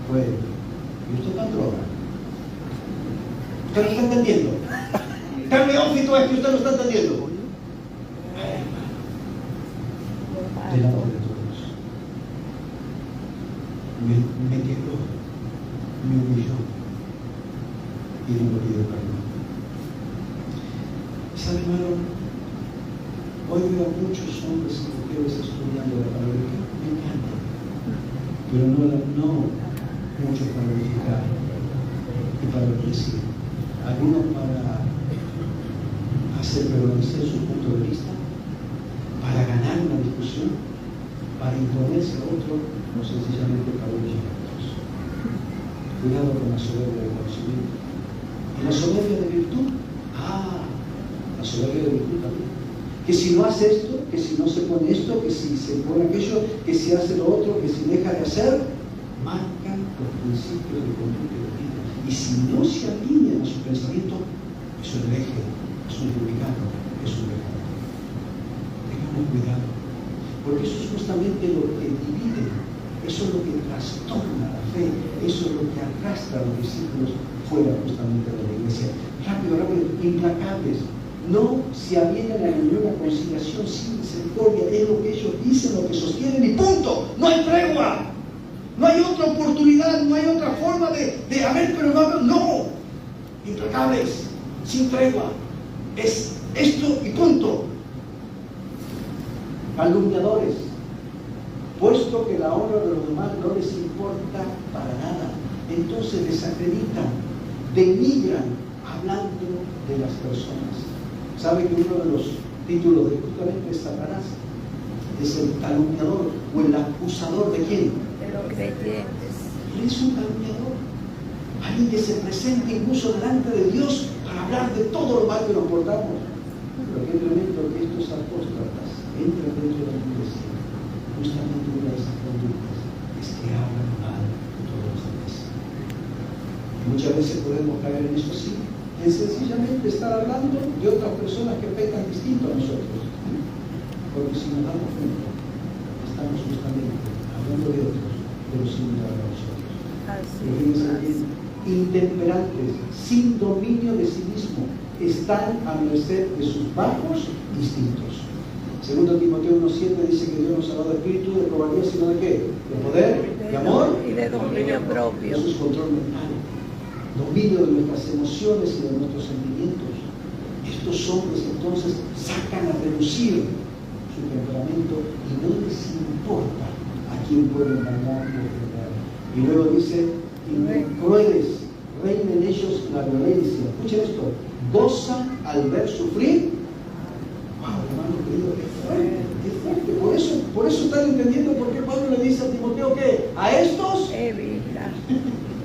fue, ¿y usted está en droga? ¿Usted lo está entendiendo? Tan neófito es que usted lo está entendiendo. Delante de todos. Me quebró, me humilló y no me pidió perdón. ¿Sabe, hermano? Hoy veo a muchos hombres y mujeres estudiando la palabra de Dios. Me encanta. Pero no muchos para verificar y para decir. Algunos para hacer prevalecer su punto de vista, para ganar una discusión, para imponerse a otro, no sencillamente para humillar a otros. Cuidado con la soberbia del conocimiento. ¿Y la soberbia de virtud? La soberbia de virtud también. Que si no hace esto, que si no se pone esto, que si se pone aquello, que si hace lo otro, que si deja de hacer, marcan los principios de conducta de vida. Y si no se alinean a su pensamiento, es un hereje, es un publicano, es un pecado. Tengamos cuidado, porque eso es justamente lo que divide, eso es lo que trastorna la fe, eso es lo que arrastra a los discípulos fuera justamente de la iglesia. Rápido, implacables. No se avienen a ninguna conciliación sin misericordia, es lo que ellos dicen, lo que sostienen y punto. No hay tregua, no hay otra oportunidad, no hay otra forma de pero no. Implacables, sin tregua, es esto y punto. Calumniadores, puesto que la honra de los demás no les importa para nada, entonces desacreditan, denigran, hablando de las personas. ¿Sabe que uno de los títulos de justamente Satanás es el calumniador o el acusador de quién? De los creyentes. Él es un calumniador. Alguien que se presenta incluso delante de Dios para hablar de todo lo mal que nos portamos. Pero qué tremendo que estos apóstatas entran dentro de la iglesia. Justamente una de esas conductas es que hablan mal de todos los demás. Y muchas veces podemos caer en eso así. Es sencillamente estar hablando de otras personas que pecan distinto a nosotros. Porque si nos damos cuenta, estamos justamente hablando de otros, pero sin mirar a nosotros. Intemperantes, sin dominio de sí mismo, están a merced de sus bajos instintos. Segundo Timoteo 1:7 dice que Dios nos ha dado espíritu de cobardía, sino de qué? De poder, de amor y de dominio propio. Eso es control mental. Dominio de nuestras emociones y de nuestros sentimientos. Estos hombres entonces sacan a relucir su temperamento y no les importa a quién pueden engañar o ofender. Y luego dice, crueles, reina en ellos la violencia. Escuchen esto, gozan al ver sufrir. Wow, hermano querido, es fuerte, es fuerte. Por eso están entendiendo por qué Pablo le dice a Timoteo que a estos Evita.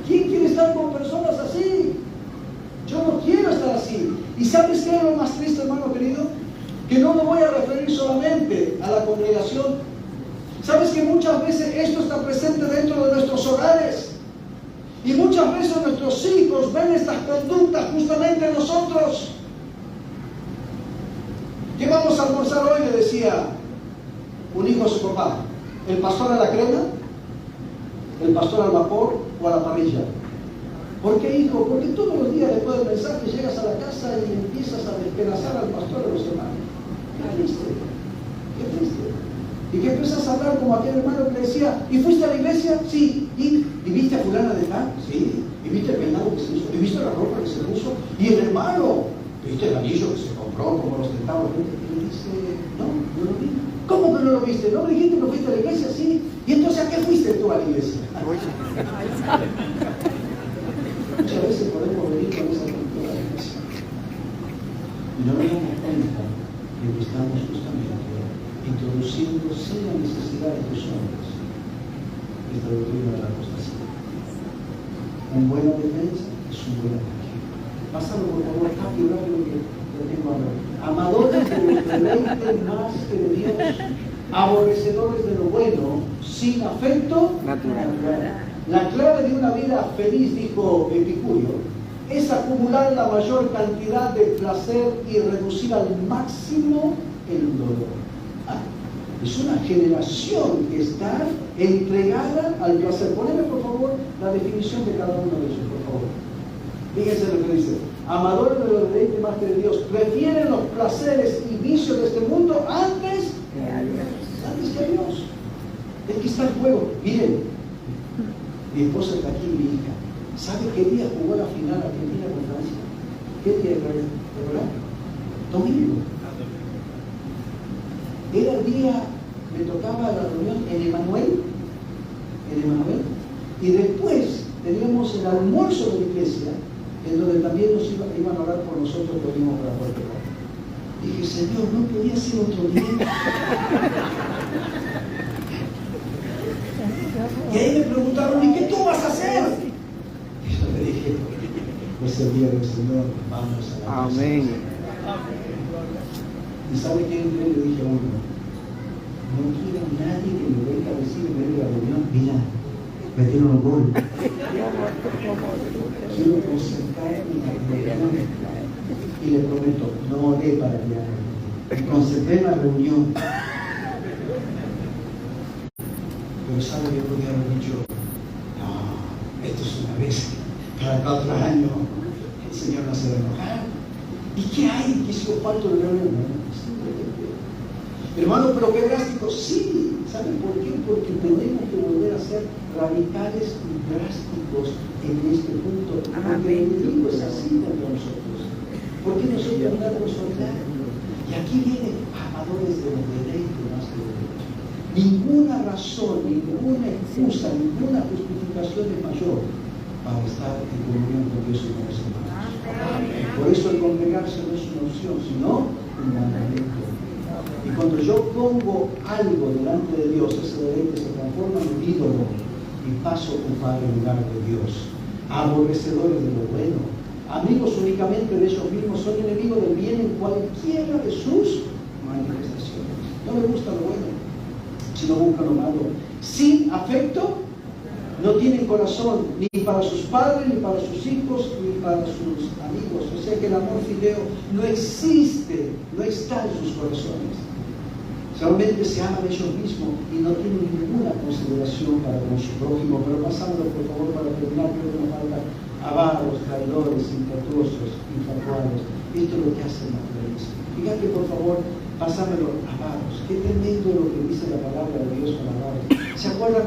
¿Quién quiere estar con personas así? Yo no quiero estar así. ¿Y sabes qué es lo más triste, hermano querido? Que no me voy a referir solamente a la congregación. ¿Sabes que muchas veces esto está presente dentro de nuestros hogares? Y muchas veces nuestros hijos ven estas conductas justamente en nosotros. ¿Qué vamos a almorzar hoy? Le decía un hijo a su papá. ¿El pastor a la crema? ¿El pastor al vapor o a la parrilla? ¿Por qué, hijo? Porque todos los días después del mensaje llegas a la casa y empiezas a despedazar al pastor de los hermanos. Qué triste, qué triste. Y que empiezas a hablar como aquel hermano que le decía, ¿y fuiste a la iglesia? Sí. ¿Y viste a fulana de tal? Sí. ¿Y viste el peinado que se hizo? ¿Y viste la ropa que se puso? ¿Y el hermano? ¿Viste el anillo que se compró? ¿Cómo lo ostentaba? Y le dice, no, no lo vi. ¿Cómo que no lo viste? ¿No me dijiste que fuiste a la iglesia? Sí. ¿Y entonces a qué fuiste tú a la iglesia? Muchas veces podemos venir con esa cultura de la iglesia y no nos damos cuenta de que estamos justamente introduciendo sin la necesidad de tus hombres esta doctrina de la apostasía. Un buena defensa es un buen ataque. Pásalo por favor, rápido, rápido, que lo tengo ahora. Amadores de los deleites más que de Dios, aborrecedores de lo bueno, sin afecto natural. La clave de una vida feliz, dijo Epicurio, es acumular la mayor cantidad de placer y reducir al máximo el dolor. Es una generación que está entregada al placer. Poneme por favor la definición de cada uno de ellos, por favor. Fíjense lo que dice. Amadores de los deleites más que de Dios, prefieren los placeres y vicios de este mundo antes que a Dios. Es que está en juego. Miren, mi esposa está aquí, mi hija. ¿Sabe qué día jugó la final Argentina con Francia? ¿Qué día era? ¿Verdad? Domingo. Era el día, me tocaba la reunión en Emanuel, y después teníamos el almuerzo de la iglesia, en donde también nos iban a orar por nosotros que venimos para Puerto Rico. Dije, Señor, ¿no podía ser otro día? Y ahí me preguntaron, ¿y qué tú vas a hacer? Y yo le dije, pues el día del Señor, vamos a la casa. Amén. ¿Y sabe qué? Le dije a uno, no quiero a nadie que me venga a decir en medio de la reunión, mira, metieron un gol. Quiero concentrarme en la reunión. Y le prometo, no oré para que me concentré en la reunión. Pero sabe que podía haber dicho, no, esto es una vez, cada 4 años, el Señor no se va a enojar. ¿Y qué hay? ¿Qué hizo falta de reunión? Hermano, pero qué drástico. Sí, ¿saben por qué? Porque tenemos que volver a ser radicales y drásticos en este punto. Porque el enemigo es así contra nosotros. Porque nosotros no damos soledad. Y aquí vienen amadores de los deleites más que de Dios. Ninguna razón, ninguna excusa, ninguna justificación es mayor para estar en comunión con Dios y con los hermanos. Por eso el congregarse no es una opción, sino un mandamiento. Y cuando yo pongo algo delante de Dios, ese deleite se transforma en un ídolo y paso a ocupar el lugar de Dios. Aborrecedores de lo bueno, amigos únicamente de ellos mismos, son enemigos del bien en cualquiera de sus manifestaciones. No me gusta lo bueno, sino buscan lo malo. Sin afecto, no tienen corazón ni para sus padres, ni para sus hijos, ni para sus amigos. O sea que el amor fideo no existe, no está en sus corazones. Solamente se aman ellos mismos y no tienen ninguna consideración para con su prójimo. Pero pasándolo por favor para terminar, creo que nos falta avaros, traidores, impetuosos, infatuados. Esto es lo que hace la naturaleza. Fíjate por favor, pásamelo, avaros. Qué tremendo lo que dice la palabra de Dios con avaros. ¿Se acuerdan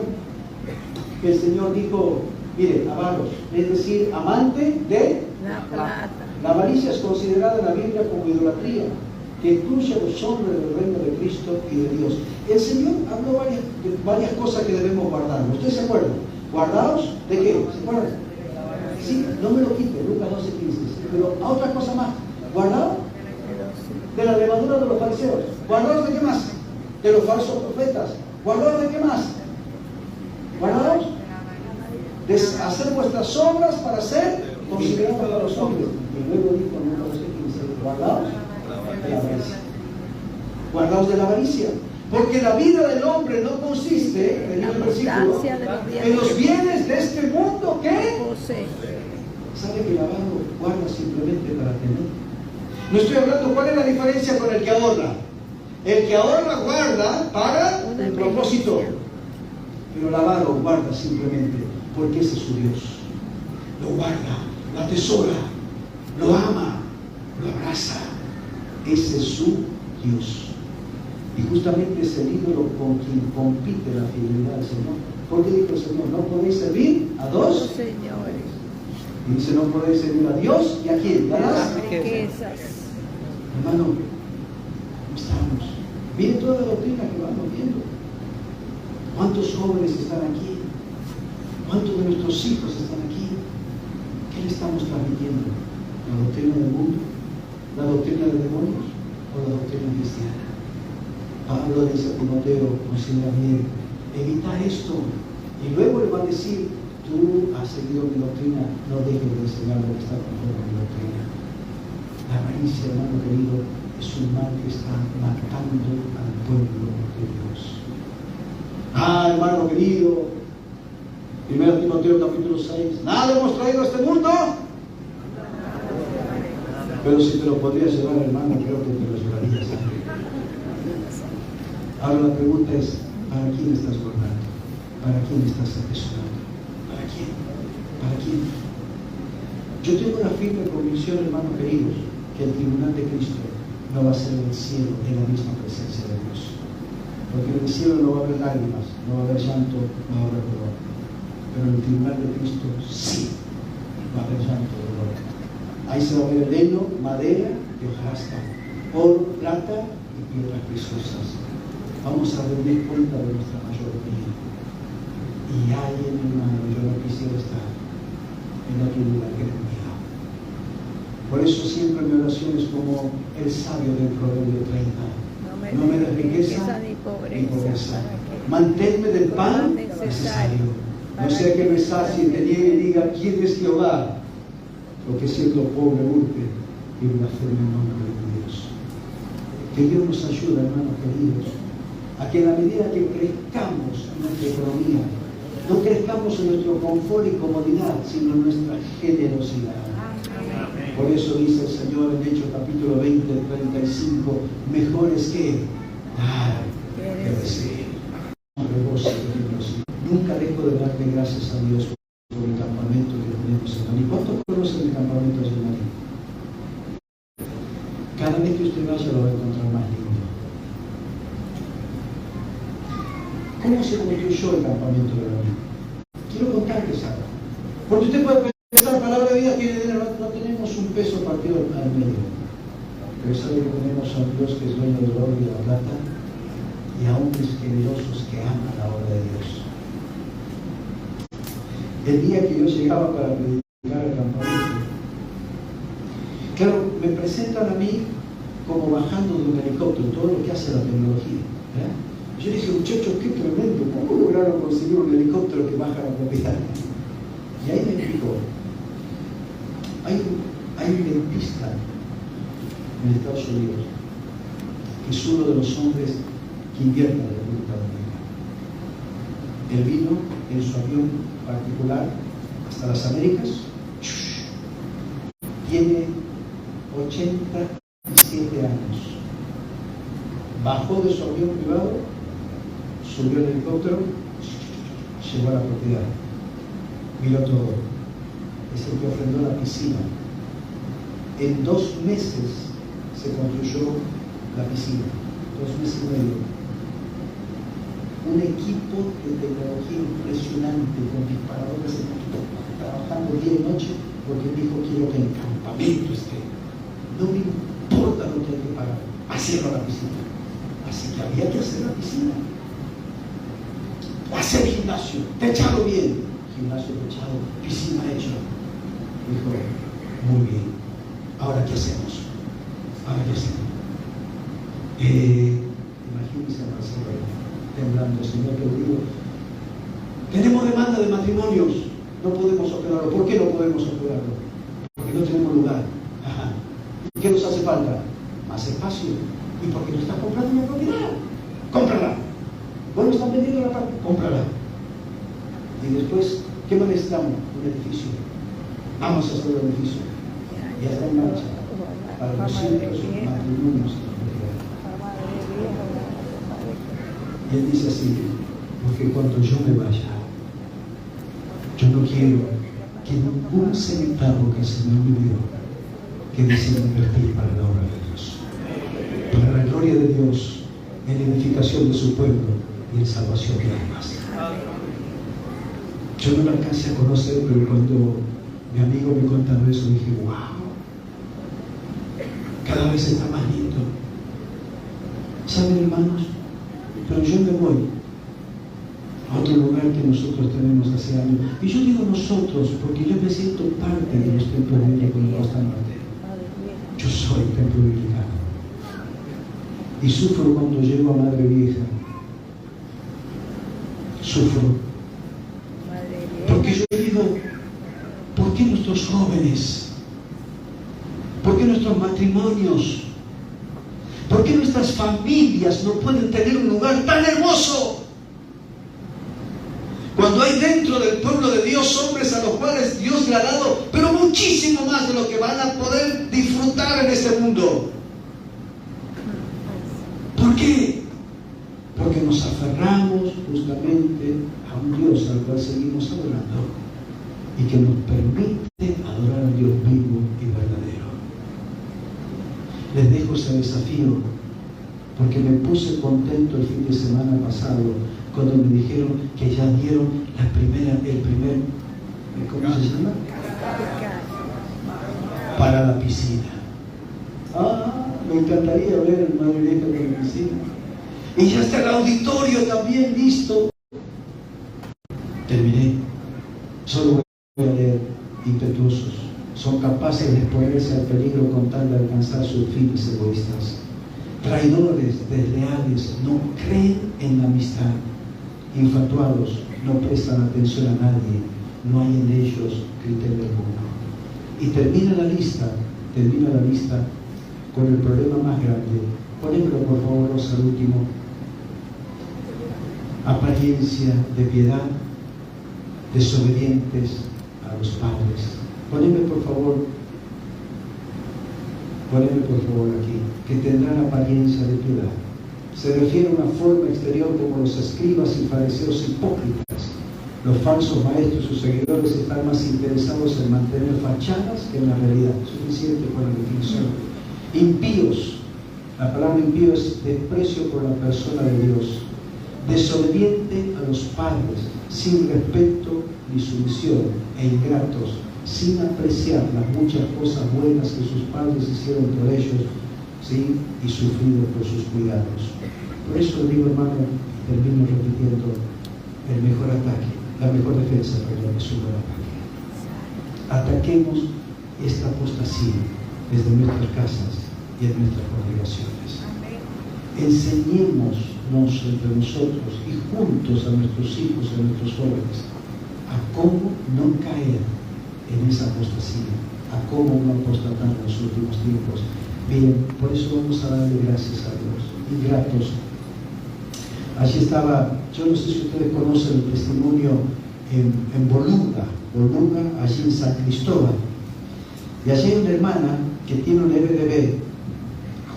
que el Señor dijo, mire, avaros, es decir, amante de la plata? La avaricia es considerada en la Biblia como idolatría, que incluye a los hombres del reino de Cristo y de Dios. El Señor habló varias cosas que debemos guardar. ¿Ustedes se acuerdan? ¿Guardados de qué? ¿Se acuerdan? Sí, no me lo quite, Lucas 12:15. Pero a otra cosa más. ¿Guardados? De la levadura de los fariseos. ¿Guardados de qué más? De los falsos profetas. ¿Guardados de qué más? ¿Guardados? De hacer vuestras obras para ser considerados para los hombres. Y luego dijo en Lucas 12:15, ¿guardados? De la avaricia. Guardaos de la avaricia, porque la vida del hombre no consiste, en el versículo, en los bienes de este mundo que sabe que el avaro guarda simplemente para tener. No estoy hablando cuál es la diferencia con el que ahorra. El que ahorra guarda para un propósito, pero el avaro guarda simplemente porque ese es su Dios. Lo guarda, lo atesora, lo ama, lo abraza. Ese es su Dios. Y justamente es el ídolo con quien compite la fidelidad del Señor. ¿Por qué dijo el Señor? No podéis servir a dos señores. Y dice, no podéis servir a Dios y a quién. ¿A las Riquezas. Hermano, ¿cómo estamos? Miren toda la doctrina que vamos viendo. ¿Cuántos jóvenes están aquí? ¿Cuántos de nuestros hijos están aquí? ¿Qué le estamos transmitiendo? ¿La doctrina del mundo? ¿La doctrina de demonios? ¿O la doctrina cristiana? Pablo dice a Timoteo, considera bien, evita esto. Y luego le va a decir, tú has seguido mi doctrina, no dejes de enseñar lo que está conforme a mi doctrina. La avaricia, hermano querido, es un mal que está matando al pueblo de Dios. Hermano querido, 1 Timoteo capítulo 6, nada hemos traído a este mundo, pero si te lo podrías llevar, hermano, creo que te lo llevarías. Ahora la pregunta es, ¿para quién estás guardando? ¿Para quién estás atesorando? ¿Para quién? ¿Para quién? Yo tengo una firme convicción, hermanos queridos, que el tribunal de Cristo no va a ser el cielo en la misma presencia de Dios. Porque en el cielo no va a haber lágrimas, no va a haber llanto, no va a haber dolor. Pero en el tribunal de Cristo sí va a haber llanto y dolor. Ahí se va a ver el heno, madera y hojarasca, oro, plata y piedras preciosas. Vamos a rendir cuenta de nuestra mayoría. Y alguien, hermano, yo no quisiera estar en otro lugar que conmigo. Por eso siempre mi oración es como el sabio del Proverbio 30. No me des riqueza ni pobreza. Manténme del pan necesario. No sea que me sacie, te niegue y diga, ¿quién es Jehová? Lo que siendo pobre urge y blasfeme el nombre de Dios. Que Dios nos ayude, hermanos queridos, a que en la medida que crezcamos en nuestra economía, no crezcamos en nuestro confort y comodidad, sino en nuestra generosidad. Por eso dice el Señor en Hechos capítulo 20, 35, mejor es que dar que recibir. Nunca dejo de darte gracias a Dios por el campamento que tenemos en Maní. ¿Cuántos conocen el campamento de Maní? Cada vez que usted vaya lo va a encontrar más lindo. ¿Cómo se construyó el campamento de Maní? Quiero contarles algo. Porque usted puede pensar, palabra de vida tiene dinero, no tenemos un peso partido al medio. Pero sabe que tenemos a un Dios que es dueño del oro y de la plata y a hombres generosos que aman la obra de Dios. El día que yo llegaba para predicar el campamento, claro, me presentan a mí como bajando de un helicóptero, todo lo que hace la tecnología. Yo dije, muchachos, qué tremendo, ¿cómo lograron conseguir un helicóptero que baja la propiedad? Y ahí me explicó, hay un dentista en Estados Unidos que es uno de los hombres que invierte en la República Dominicana. Él vino en su avión particular hasta las Américas, tiene 87 años, bajó de su avión privado, subió el helicóptero, llegó a la propiedad, miró todo, es el que ofrendó la piscina. En 2 meses se construyó la piscina, 2 meses y medio. Un equipo de tecnología impresionante con disparadores trabajando día y noche porque él dijo, quiero que el campamento esté. No me importa lo que hay que pagar, hacerlo a la piscina. Así que había que hacer la piscina. Hacer gimnasio, techado bien. Gimnasio techado, piscina hecho. Dijo, muy bien. Ahora, ¿qué hacemos? Imagínense a Marcelo temblando, Señor, que digo, tenemos demanda de matrimonios, no podemos operarlo. ¿Por qué no podemos operarlo? Porque no tenemos lugar. Ajá. ¿Y qué nos hace falta? Más espacio. ¿Y por qué no estás comprando una propiedad? ¡Cómprala! Bueno, están vendiendo la parte, cómprala. Y después, ¿qué más necesitamos? Un edificio. Vamos a hacer un edificio. Ya está en marcha. Para 200 matrimonios. Y él dice así, porque cuando yo me vaya, yo no quiero que ningún centavo que el Señor me dio quede sin invertir para la obra de Dios. Para la gloria gloria de Dios en la edificación de su pueblo y en salvación de almas. Yo no lo alcancé a conocer, pero cuando mi amigo me contaba eso, dije, wow, cada vez está más lindo. ¿Saben, hermanos? Pero yo me voy a otro lugar que nosotros tenemos hace años. Y yo digo nosotros, porque yo me siento parte de los templos bíblicos de Costa Norte. Yo soy templo bíblico. Y sufro cuando llego a Madre Vieja. Sufro. Porque yo digo, ¿por qué nuestros jóvenes? ¿Por qué nuestros matrimonios? ¿Por qué nuestras familias no pueden tener un lugar tan hermoso? Cuando hay dentro del pueblo de Dios hombres a los cuales Dios le ha dado, pero muchísimo más de lo que van a poder disfrutar en este mundo. ¿Por qué? Porque nos aferramos justamente a un Dios al cual seguimos adorando y que nos permite adorar a Dios vivo y verdadero. Les dejo ese desafío porque me puse contento el fin de semana pasado cuando me dijeron que ya dieron el primer, ¿cómo se llama? Para la piscina. Me encantaría ver el Madre Vieja de la piscina. Y ya está el auditorio también listo. Terminé. Solo voy a leer: impetuosos, son capaces de exponerse al peligro con tal de alcanzar sus fines egoístas. Traidores, desleales, no creen en la amistad. Infatuados, no prestan atención a nadie, no hay en ellos criterio alguno. Y termina la lista con el problema más grande. Ponémelo por favor al último. Apariencia de piedad, desobedientes a los padres. Poneme por favor aquí, que tendrán apariencia de piedad. Se refiere a una forma exterior como los escribas y fariseos hipócritas. Los falsos maestros y sus seguidores están más interesados en mantener fachadas que en la realidad. Suficiente con la definición. Impíos. La palabra impío es desprecio por la persona de Dios. Desobediente a los padres, sin respeto ni sumisión, e ingratos, sin apreciar las muchas cosas buenas que sus padres hicieron por ellos, ¿sí? Y sufrido por sus cuidados. Por eso digo, hermano, termino repitiendo, el mejor ataque, la mejor defensa, perdón, es un buen ataque. Ataquemos esta apostasía desde nuestras casas y en nuestras congregaciones. Enseñémonos entre nosotros y juntos a nuestros hijos y a nuestros jóvenes a cómo no caer en esa apostasía, a cómo no apostatar en los últimos tiempos. Bien, por eso vamos a darle gracias a Dios. Ingratos. Allí estaba, yo no sé si ustedes conocen el testimonio en Bolunga, allí en San Cristóbal. Y allí hay una hermana que tiene un EBDB,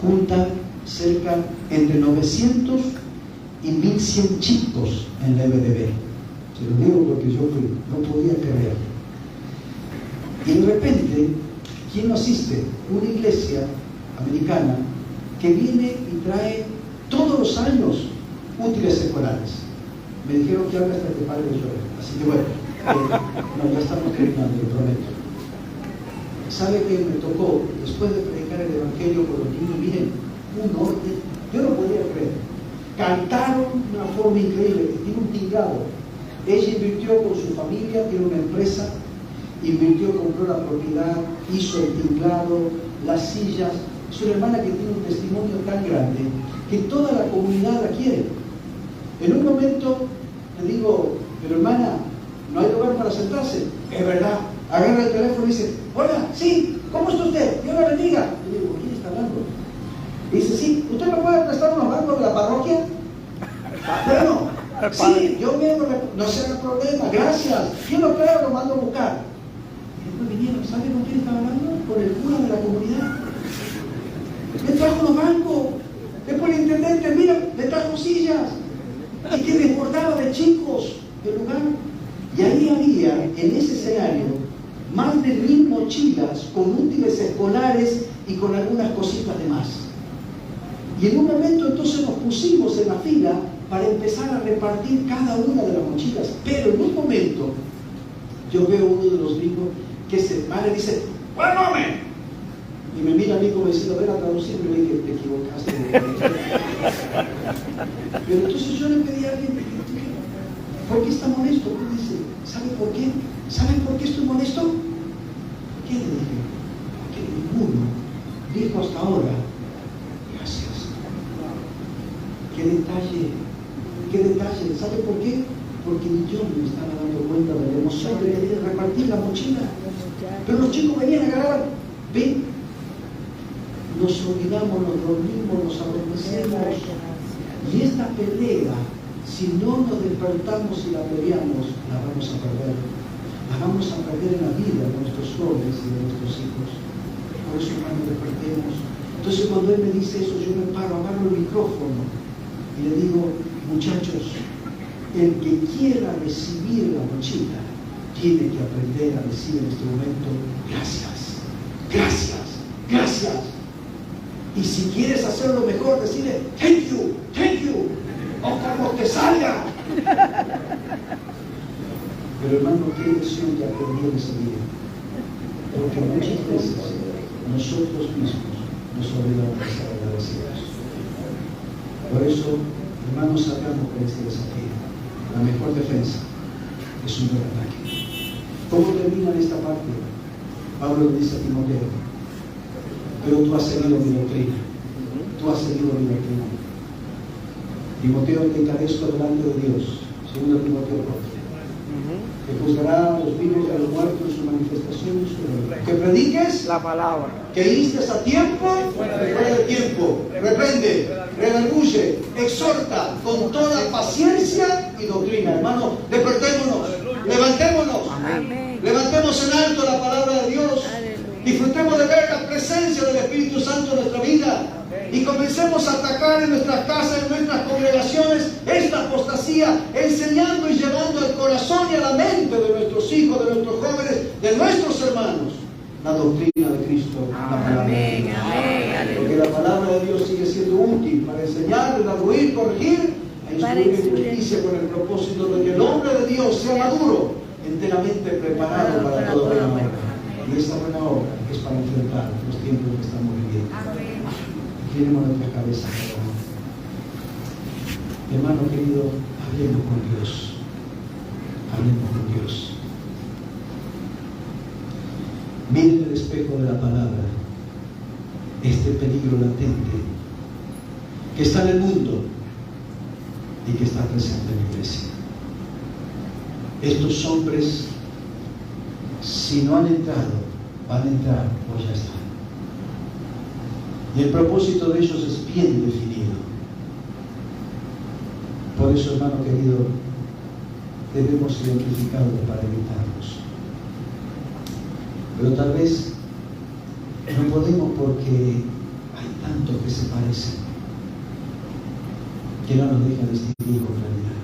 junta cerca entre 900 y 1100 chicos en la EBDB. Se lo digo porque yo fui, no podía creer. Y de repente, ¿quién lo asiste? Una iglesia americana que viene y trae todos los años útiles escolares. Me dijeron que ahora hasta que padre llora. Así que bueno, no, ya estamos terminando, lo prometo. ¿Sabe qué me tocó? Después de predicar el Evangelio con los niños, miren, un orden, yo no podía creer. Cantaron de una forma increíble, tiene un tinglado. Ella invirtió con su familia, tiene una empresa, invirtió, compró la propiedad, hizo el tinglado, las sillas. Es una hermana que tiene un testimonio tan grande que toda la comunidad la quiere. En un momento le digo, pero hermana, no hay lugar para sentarse. Es verdad. Agarra el teléfono y dice, hola, sí, ¿cómo está usted? Dios la bendiga. Le digo, ¿quién está hablando? Dice, sí, ¿usted me puede prestar unos bancos de la parroquia? Bueno, sí, yo mismo, no será problema, gracias. Yo lo creo, lo mando a buscar. Y después vinieron, ¿sabe con quién estaba hablando? Con el cura de la comunidad. Le trajo unos bancos. Después el intendente, mira, le trajo sillas. Y que desbordaba de chicos del lugar. Y ahí había, en ese escenario, más de 1000 mochilas con útiles escolares y con algunas cositas de más. Y en un momento entonces nos pusimos en la fila para empezar a repartir cada una de las mochilas. Pero en un momento yo veo uno de los gringos que se para y dice, ¡One moment! Y me mira a mí como diciendo, ven a traducir, y le dije, te equivocaste. Pero entonces yo le pedí a alguien, ¿por qué está molesto? Él dice, ¿sabe por qué? ¿Saben por qué estoy molesto? ¿Qué le dije? Porque ninguno dijo hasta ahora, gracias. ¡Qué detalle! ¿Sabe por qué? Porque ni yo me estaba dando cuenta de la emoción de querer repartir la mochila. Pero los chicos venían a agarrar, ven, nos olvidamos, nos dormimos, nos adormecemos. Y esta pelea, si no nos despertamos y la peleamos, la vamos a perder. La vamos a perder en la vida de nuestros jóvenes y de nuestros hijos. Por eso, hermano, despertemos. Entonces, cuando él me dice eso, yo me paro, agarro el micrófono y le digo, muchachos, el que quiera recibir la mochila tiene que aprender a decir en este momento, gracias, gracias, gracias. Y si quieres hacerlo mejor, decirle, thank you, o como te salga. Pero hermano, qué lección que aprendí en ese día. Porque muchas veces nosotros mismos nos olvidamos de ser agradecidos. Por eso, hermanos, salgamos con este desafío. La mejor defensa es un buen ataque. ¿Cómo termina esta parte? Pablo le dice a Timoteo, pero tú has seguido mi doctrina. Tú has seguido mi doctrina. Timoteo, te encarezco delante de Dios, segundo Timoteo 4, que juzgará a los vivos y a los muertos en su manifestación y su reino. Que prediques La palabra. que instes a tiempo, fuera de tiempo, reprende, redarguye, exhorta con toda paciencia y doctrina. Hermano, despertémonos, levantémonos, Amén. levantemos en alto la palabra de Dios, disfrutemos de ver la presencia del Espíritu Santo en nuestra vida y comencemos a atacar en nuestras casas, en nuestras congregaciones, esta apostasía, enseñando y llevando al corazón y a la mente de nuestros hijos, de nuestros jóvenes, de nuestros hermanos, la doctrina de Cristo, la palabra de Dios. Porque la palabra de Dios sigue siendo útil para enseñar, redarguir, corregir e instruir en justicia, con el propósito de que el hombre de Dios sea maduro, enteramente preparado para toda buena obra. Y esta buena obra es para enfrentar los tiempos que estamos viviendo. Inclinemos nuestra cabeza. Hermano querido, hablemos con Dios. Hablemos con Dios. Miren el espejo de la palabra, este peligro latente que está en el mundo y que está presente en la iglesia. Estos hombres, si no han entrado, van a entrar o ya están. Y el propósito de ellos es bien definido. Por eso, hermano querido, debemos identificarlos para evitarlos. Pero tal vez no podemos porque hay tantos que se parecen que no nos dejan distinguir con claridad.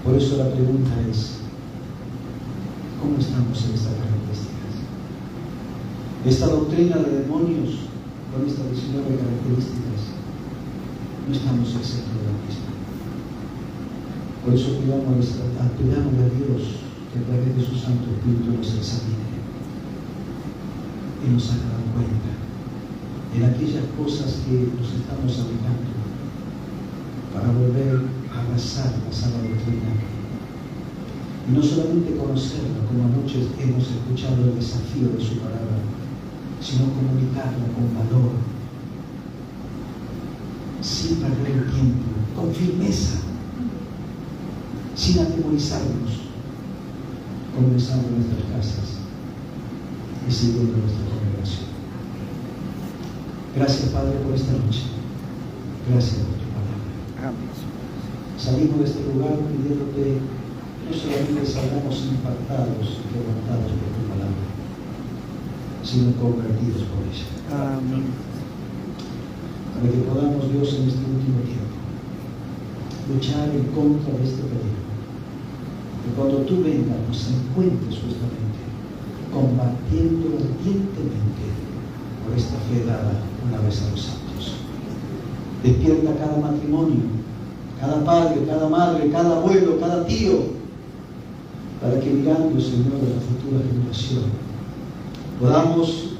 Por eso la pregunta es, ¿cómo estamos en estas características? Esta doctrina de demonios, con estas 19 características, no estamos exentos de la misma. Por eso pidamos a Dios que a través de su Santo Espíritu nos examine y nos haga dar cuenta en aquellas cosas que nos estamos alejando para volver a abrazar la sana doctrina. Y no solamente conocerla, como muchos hemos escuchado el desafío de su palabra, sino comunicarla con valor, sin perder el tiempo, con firmeza, sin atemorizarnos, comenzando en nuestras casas y siguiendo nuestra congregación. Gracias, Padre, por esta noche. Gracias por tu palabra. Salimos de este lugar pidiéndote no solamente salgamos impactados y quebrantados por tu palabra, sino convertidos por ella. Amén. Para que podamos, Dios, en este último tiempo, luchar en contra de este peligro. Que cuando tú vengas nos encuentres justamente combatiendo ardientemente por esta fe dada una vez a los santos. Despierta cada matrimonio, cada padre, cada madre, cada abuelo, cada tío, para que mirando, Señor, a la futura generación, podamos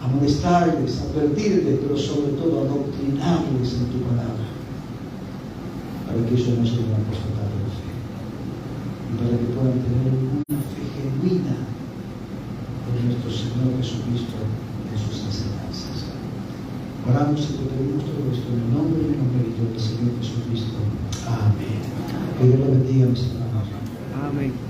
amonestarles, advertirles, pero sobre todo adoctrinarles en tu palabra, para que ellos no lleguen a apostatar de la fe, y para que puedan tener una fe genuina por nuestro Señor Jesucristo en sus enseñanzas. Oramos y te pedimos todo esto en el nombre y en el mérito del Señor Jesucristo. Amén. Que Dios lo bendiga, mis hermanos. Amén.